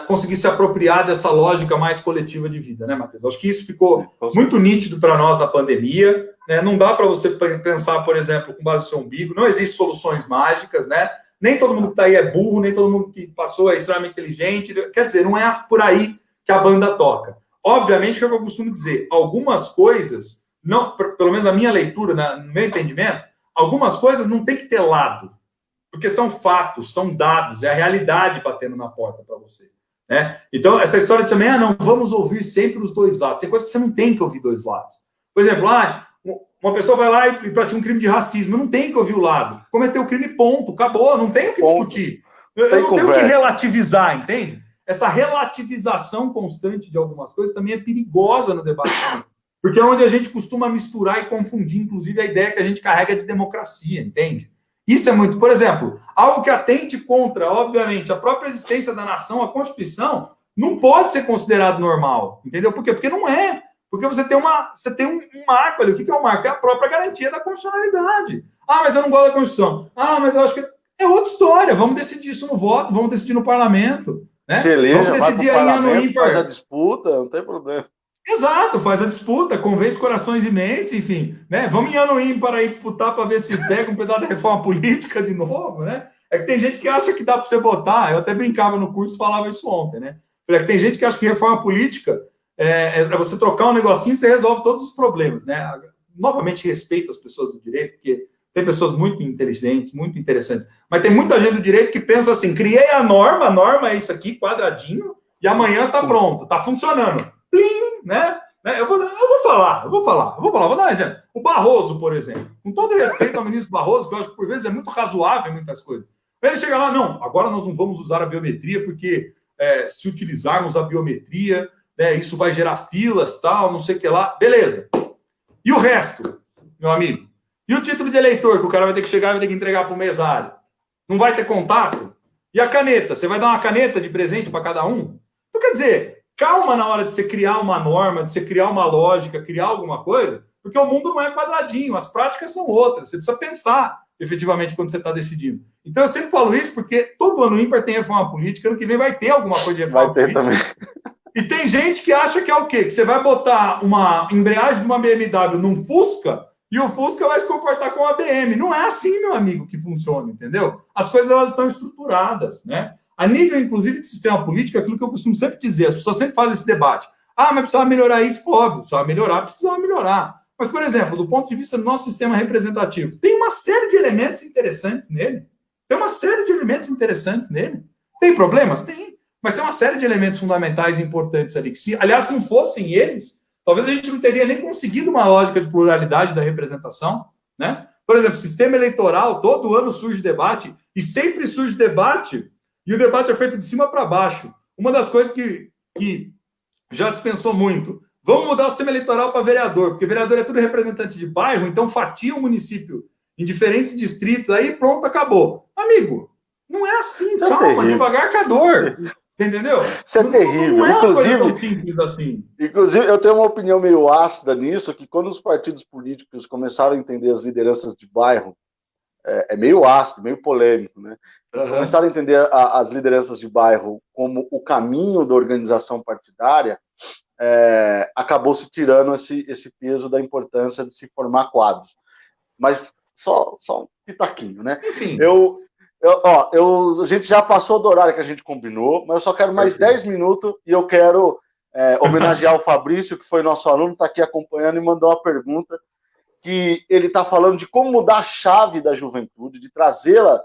conseguir se apropriar dessa lógica mais coletiva de vida, né, Matheus? Acho que isso ficou muito nítido para nós na pandemia, né? Não dá para você pensar, por exemplo, com base no seu umbigo, não existem soluções mágicas, né? Nem todo mundo que está aí é burro, nem todo mundo que passou é extremamente inteligente, quer dizer, não é por aí que a banda toca. Obviamente, que é o que eu costumo dizer, algumas coisas, não, pelo menos na minha leitura, no meu entendimento, algumas coisas não tem que ter lado, porque são fatos, são dados, é a realidade batendo na porta para você. Né? Então, essa história também, não, vamos ouvir sempre os dois lados. Tem coisa que você não tem que ouvir dois lados. Por exemplo, uma pessoa vai lá e pratica um crime de racismo, não tem que ouvir o lado. Cometeu o crime, ponto, acabou, não tem o que discutir. Eu não tenho que relativizar, entende? Essa relativização constante de algumas coisas também é perigosa no debate, porque é onde a gente costuma misturar e confundir, inclusive, a ideia que a gente carrega de democracia, entende? Isso é muito... Por exemplo, algo que atente contra, obviamente, a própria existência da nação, a Constituição, não pode ser considerado normal, entendeu? Por quê? Porque não é. Porque você tem um marco ali. O que é o marco? É a própria garantia da constitucionalidade. Mas eu não gosto da Constituição. Mas eu acho que é outra história. Vamos decidir isso no voto, vamos decidir no parlamento. Né? Se eleja, vai para o parlamento, faz a disputa, não tem problema. Exato, faz a disputa, convence corações e mentes, enfim, né? Vamos em ano ímpar aí disputar para ver se pega um pedaço da reforma política de novo, né? É que tem gente que acha que dá para você botar, eu até brincava no curso, falava isso ontem, né? É que tem gente que acha que reforma política é você trocar um negocinho e você resolve todos os problemas, né? Novamente, respeito as pessoas do direito, porque Tem pessoas muito inteligentes, muito interessantes, mas tem muita gente do direito que pensa assim, criei a norma é isso aqui, quadradinho, e amanhã está pronto, está funcionando. Plim, né? Eu vou falar, vou dar um exemplo. O Barroso, por exemplo, com todo respeito ao ministro Barroso, que eu acho que por vezes é muito razoável em muitas coisas. Ele chega lá, não, agora nós não vamos usar a biometria, porque se utilizarmos a biometria, né, isso vai gerar filas, tal, não sei o que lá. Beleza. E o resto, meu amigo? E o título de eleitor, que o cara vai ter que chegar e vai ter que entregar para o mesário? Não vai ter contato? E a caneta? Você vai dar uma caneta de presente para cada um? Então, quer dizer, calma na hora de você criar uma norma, de você criar uma lógica, criar alguma coisa, porque o mundo não é quadradinho, as práticas são outras. Você precisa pensar, efetivamente, quando você está decidindo. Então, eu sempre falo isso porque todo ano ímpar tem reforma política, ano que vem vai ter alguma coisa de reforma política. Vai ter também. E tem gente que acha que é o quê? Que você vai botar uma embreagem de uma BMW num Fusca e o Fusca vai se comportar com a BM. Não é assim, meu amigo, que funciona, entendeu? As coisas, elas estão estruturadas, né? A nível, inclusive, de sistema político, é aquilo que eu costumo sempre dizer, as pessoas sempre fazem esse debate. Ah, mas precisava melhorar isso? Óbvio, precisava melhorar. Mas, por exemplo, do ponto de vista do nosso sistema representativo, tem uma série de elementos interessantes nele. Tem problemas? Tem. Mas tem uma série de elementos fundamentais e importantes ali, que aliás, se não fossem eles, talvez a gente não teria nem conseguido uma lógica de pluralidade da representação, né? Por exemplo, sistema eleitoral, todo ano surge debate, e sempre surge debate, e o debate é feito de cima para baixo. Uma das coisas que já se pensou muito, vamos mudar o sistema eleitoral para vereador, porque vereador é tudo representante de bairro, então fatia o município em diferentes distritos, aí pronto, acabou. Amigo, não é assim, calma, devagar com a dor. Você entendeu? Isso é terrível. Não é inclusive, tão simples assim. Inclusive, eu tenho uma opinião meio ácida nisso, que quando os partidos políticos começaram a entender as lideranças de bairro, é meio ácido, meio polêmico, né? Uhum. Começaram a entender as lideranças de bairro como o caminho da organização partidária, acabou se tirando esse peso da importância de se formar quadros. Mas só um pitaquinho, né? Enfim. A gente já passou do horário que a gente combinou, mas eu só quero mais 10 minutos e eu quero homenagear o Fabrício, que foi nosso aluno, está aqui acompanhando e mandou uma pergunta, que ele está falando de como mudar a chave da juventude, de trazê-la,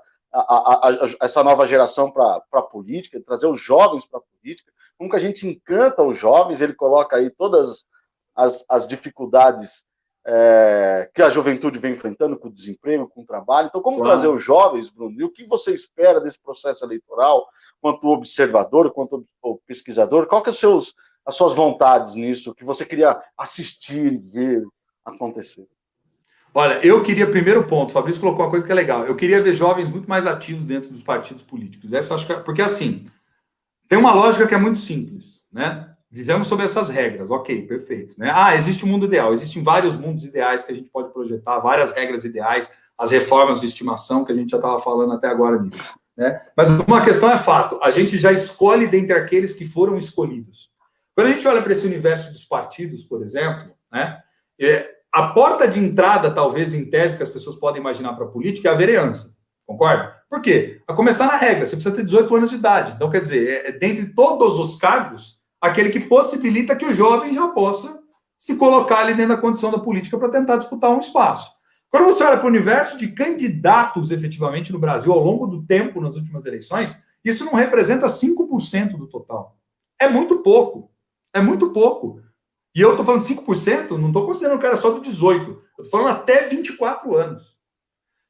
essa nova geração para a política, de trazer os jovens para a política, como que a gente encanta os jovens, ele coloca aí todas as dificuldades que a juventude vem enfrentando com o desemprego, com o trabalho. Então, como trazer os jovens, Bruno? E o que você espera desse processo eleitoral, quanto observador, quanto pesquisador? Qual que são as suas vontades nisso, que você queria assistir e ver acontecer? Olha, eu queria, primeiro ponto, o Fabrício colocou uma coisa que é legal, eu queria ver jovens muito mais ativos dentro dos partidos políticos. Essa acho que porque, assim, tem uma lógica que é muito simples, né? Vivemos sob essas regras, ok, perfeito. Né? Existe um mundo ideal, existem vários mundos ideais que a gente pode projetar, várias regras ideais, as reformas de estimação que a gente já estava falando até agora nisso. Né? Mas uma questão é fato, a gente já escolhe dentre aqueles que foram escolhidos. Quando a gente olha para esse universo dos partidos, por exemplo, né, a porta de entrada, talvez, em tese, que as pessoas podem imaginar para a política é a vereança, concorda? Por quê? A começar na regra, você precisa ter 18 anos de idade. Então, quer dizer, dentre todos os cargos, aquele que possibilita que o jovem já possa se colocar ali dentro da condição da política para tentar disputar um espaço. Quando você olha para o universo de candidatos, efetivamente, no Brasil, ao longo do tempo, nas últimas eleições, isso não representa 5% do total. É muito pouco. É muito pouco. E eu estou falando 5%, não estou considerando o cara só do 18. Eu estou falando até 24 anos.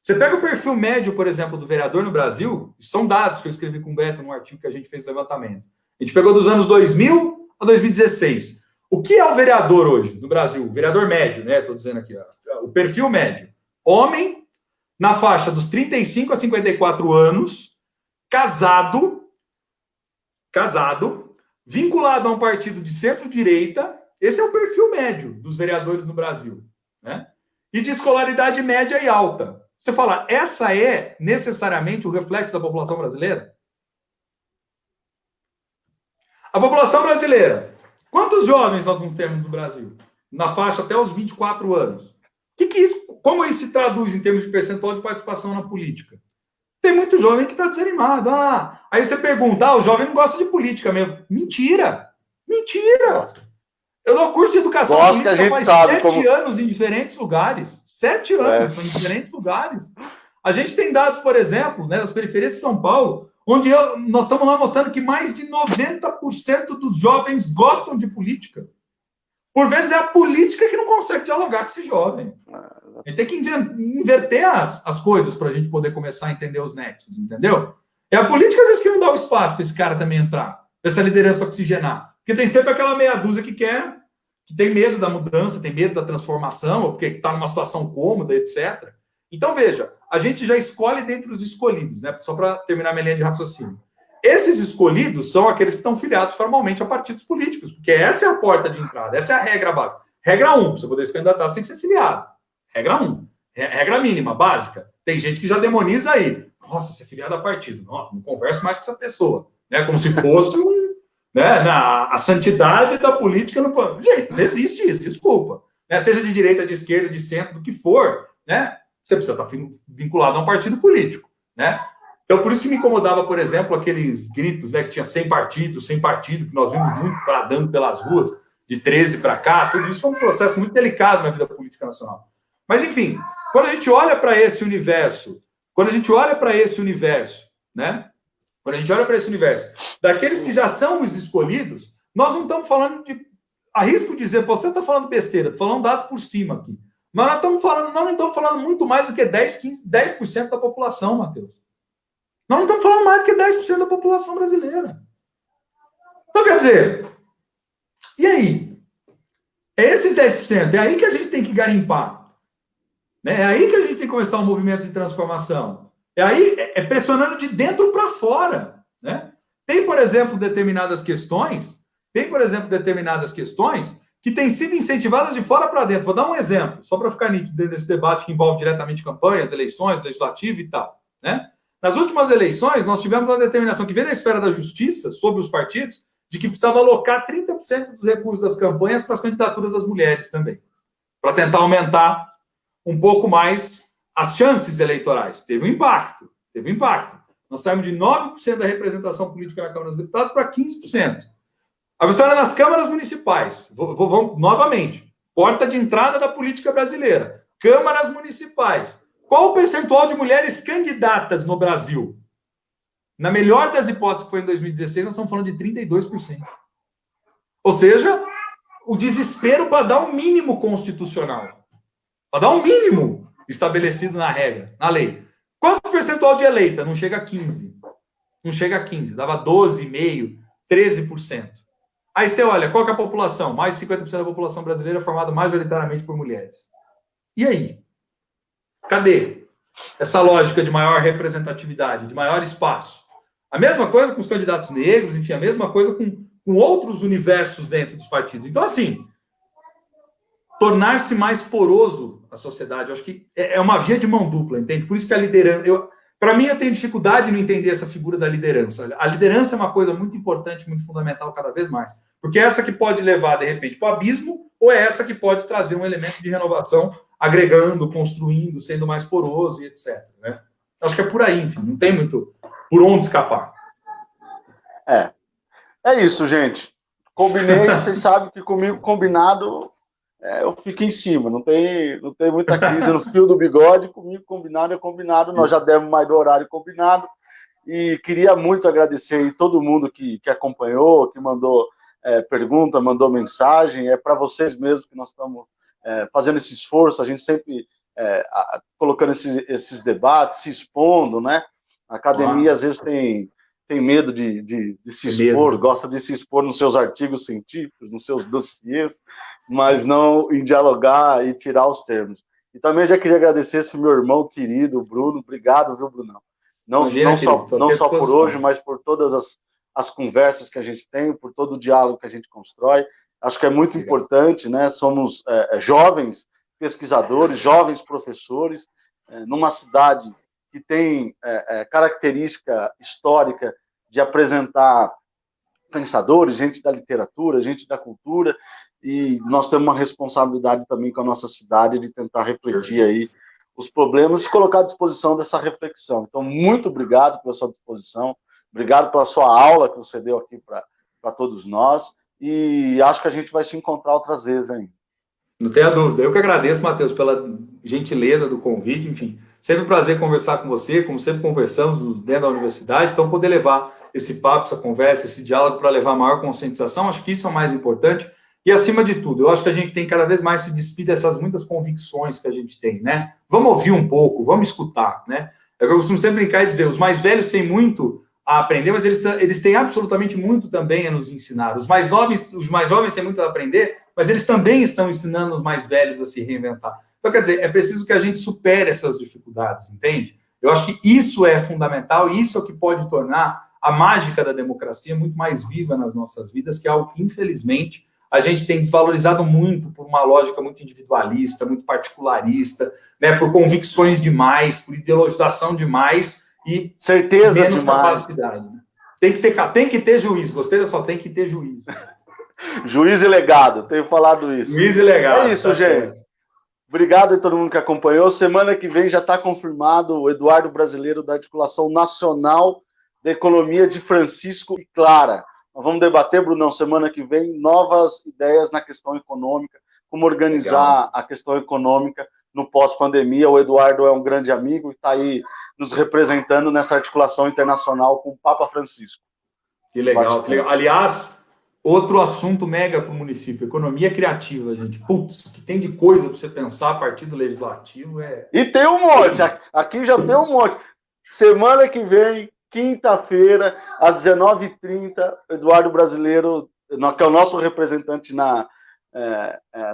Você pega o perfil médio, por exemplo, do vereador no Brasil, são dados que eu escrevi com o Beto num artigo que a gente fez no levantamento. A gente pegou dos anos 2000 a 2016. O que é o vereador hoje no Brasil? O vereador médio, né? Estou dizendo aqui, ó, o perfil médio. Homem, na faixa dos 35 a 54 anos, casado, vinculado a um partido de centro-direita. Esse é o perfil médio dos vereadores no Brasil. Né? E de escolaridade média e alta. Você fala, essa é necessariamente o reflexo da população brasileira? A população brasileira, quantos jovens nós não temos no Brasil? Na faixa até os 24 anos. Como isso se traduz em termos de percentual de participação na política? Tem muito jovem que está desanimado. Aí você pergunta, o jovem não gosta de política mesmo. Mentira! Eu dou curso de educação política faz 7 anos em diferentes lugares. 7 anos, em diferentes lugares. A gente tem dados, por exemplo, né, das periferias de São Paulo, onde nós estamos lá mostrando que mais de 90% dos jovens gostam de política. Por vezes é a política que não consegue dialogar com esse jovem. A gente tem que inverter as coisas para a gente poder começar a entender os nexos, entendeu? É a política, às vezes, que não dá o espaço para esse cara também entrar, para essa liderança oxigenar. Porque tem sempre aquela meia dúzia que tem medo da mudança, tem medo da transformação, ou porque está numa situação cômoda, etc. Então, veja, a gente já escolhe dentre os escolhidos, né? Só para terminar minha linha de raciocínio. Esses escolhidos são aqueles que estão filiados formalmente a partidos políticos, porque essa é a porta de entrada, essa é a regra básica. Regra 1, para você poder se candidatar, você tem que ser filiado. Regra 1. Regra mínima, básica. Tem gente que já demoniza aí. Nossa, ser filiado a partido. Não converso mais com essa pessoa. Né? Como se fosse a santidade da política. Gente, não existe isso, desculpa. Né? Seja de direita, de esquerda, de centro, do que for, né? Você precisa estar vinculado a um partido político. Né? Então, por isso que me incomodava, por exemplo, aqueles gritos, né, que tinha 100 partidos, que nós vimos muito bradando pelas ruas, de 13 para cá, tudo isso foi um processo muito delicado na vida política nacional. Mas, enfim, quando a gente olha para esse universo, né, daqueles que já são os escolhidos, nós não estamos falando de, arrisco dizer, posso até estar falando besteira, estou falando um dado por cima aqui, mas nós não estamos falando muito mais do que 10% da população, Matheus. Nós não estamos falando mais do que 10% da população brasileira. Então, quer dizer, e aí? É esses 10%, é aí que a gente tem que garimpar. Né? É aí que a gente tem que começar um movimento de transformação. É aí, pressionando de dentro para fora. Né? Tem, por exemplo, determinadas questões que têm sido incentivadas de fora para dentro. Vou dar um exemplo, só para ficar nítido desse debate que envolve diretamente campanhas, eleições, legislativo e tal. Né? Nas últimas eleições, nós tivemos a determinação que veio da esfera da justiça, sobre os partidos, de que precisava alocar 30% dos recursos das campanhas para as candidaturas das mulheres também, para tentar aumentar um pouco mais as chances eleitorais. Teve um impacto. Nós saímos de 9% da representação política na Câmara dos Deputados para 15%. A pessoa era nas câmaras municipais. Vamos novamente. Porta de entrada da política brasileira. Câmaras municipais. Qual o percentual de mulheres candidatas no Brasil? Na melhor das hipóteses, que foi em 2016, nós estamos falando de 32%. Ou seja, o desespero para dar um mínimo constitucional. Para dar um mínimo estabelecido na regra, na lei. Quanto percentual de eleita? Não chega a 15%. Não chega a 15%. Dava 12,5%, 13%. Aí você olha, qual que é a população? Mais de 50% da população brasileira é formada majoritariamente por mulheres. E aí? Cadê essa lógica de maior representatividade, de maior espaço? A mesma coisa com os candidatos negros, enfim, a mesma coisa com outros universos dentro dos partidos. Então, assim, tornar-se mais poroso a sociedade, eu acho que é uma via de mão dupla, entende? Por isso que a liderança... Para mim, eu tenho dificuldade em entender essa figura da liderança. A liderança é uma coisa muito importante, muito fundamental cada vez mais. Porque é essa que pode levar, de repente, para o abismo, ou é essa que pode trazer um elemento de renovação, agregando, construindo, sendo mais poroso e etc. Né? Acho que é por aí, enfim, não tem muito por onde escapar. É isso, gente. Combinei, vocês sabem que comigo combinado eu fico em cima, não tem muita crise no fio do bigode, comigo combinado é combinado, nós já demos mais do horário combinado, e queria muito agradecer aí todo mundo que acompanhou, que mandou pergunta, mandou mensagem, é para vocês mesmos que nós estamos fazendo esse esforço, a gente sempre colocando esses debates, se expondo, né? A academia às vezes tem medo de se expor, gosta de se expor nos seus artigos científicos, nos seus dossiês, mas não em dialogar e tirar os termos. E também já queria agradecer esse meu irmão querido, Bruno. Obrigado, viu, Brunão? Não só por hoje, mas por todas as conversas que a gente tem, por todo o diálogo que a gente constrói. Acho que é muito importante, né? Somos jovens pesquisadores, jovens professores, numa cidade que tem característica histórica de apresentar pensadores, gente da literatura, gente da cultura, e nós temos uma responsabilidade também com a nossa cidade de tentar refletir aí os problemas e colocar à disposição dessa reflexão. Então, muito obrigado pela sua disposição, obrigado pela sua aula que você deu aqui para todos nós, e acho que a gente vai se encontrar outras vezes ainda. Não tenha dúvida. Eu que agradeço, Matheus, pela gentileza do convite, enfim. Sempre um prazer conversar com você, como sempre conversamos dentro da universidade, então poder levar esse papo, essa conversa, esse diálogo para levar maior conscientização, acho que isso é o mais importante. E acima de tudo, eu acho que a gente tem cada vez mais se despir dessas muitas convicções que a gente tem, né? Vamos ouvir um pouco, vamos escutar, né? É o que eu costumo sempre brincar e dizer, os mais velhos têm muito a aprender, mas eles têm absolutamente muito também a nos ensinar. Os mais jovens têm muito a aprender, mas eles também estão ensinando os mais velhos a se reinventar. Então, quer dizer, é preciso que a gente supere essas dificuldades, entende? Eu acho que isso é fundamental, e isso é o que pode tornar a mágica da democracia muito mais viva nas nossas vidas, que é algo que, infelizmente, a gente tem desvalorizado muito por uma lógica muito individualista, muito particularista, né, por convicções demais, por ideologização demais e certeza menos demais. capacidade. Né? Tem que ter juízo, gostei, só tem que ter juízo. Juiz e legado, tenho falado isso. Juiz e legado. É isso, gente. Obrigado a todo mundo que acompanhou. Semana que vem já está confirmado o Eduardo Brasileiro da Articulação Nacional da Economia de Francisco e Clara. Nós vamos debater, Brunão, semana que vem, novas ideias na questão econômica, como organizar a questão econômica no pós-pandemia. O Eduardo é um grande amigo e está aí nos representando nessa articulação internacional com o Papa Francisco. Que legal, que legal. Aliás, outro assunto mega para o município, economia criativa, gente. Putz, o que tem de coisa para você pensar a partir do legislativo é... E tem um monte, aqui já tem um monte. Semana que vem, quinta-feira, às 19h30, Eduardo Brasileiro, que é o nosso representante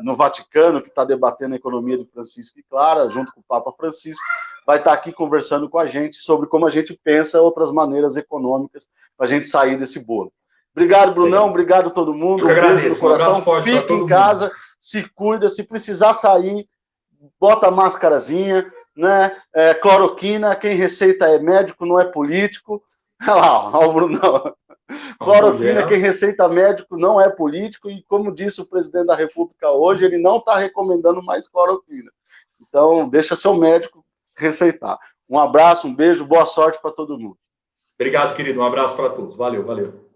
no Vaticano, que está debatendo a economia de Francisco e Clara, junto com o Papa Francisco, vai estar aqui conversando com a gente sobre como a gente pensa outras maneiras econômicas para a gente sair desse bolo. Obrigado, Brunão. Obrigado a todo mundo. Um beijo no coração. Fique em casa, se cuida. Se precisar sair, bota a máscarazinha, né? Cloroquina. Quem receita é médico, não é político. Olha lá, ó, o Brunão. Cloroquina, quem receita médico não é político. E como disse o presidente da República hoje, ele não está recomendando mais cloroquina. Então, deixa seu médico receitar. Um abraço, um beijo, boa sorte para todo mundo. Obrigado, querido. Um abraço para todos. Valeu, valeu.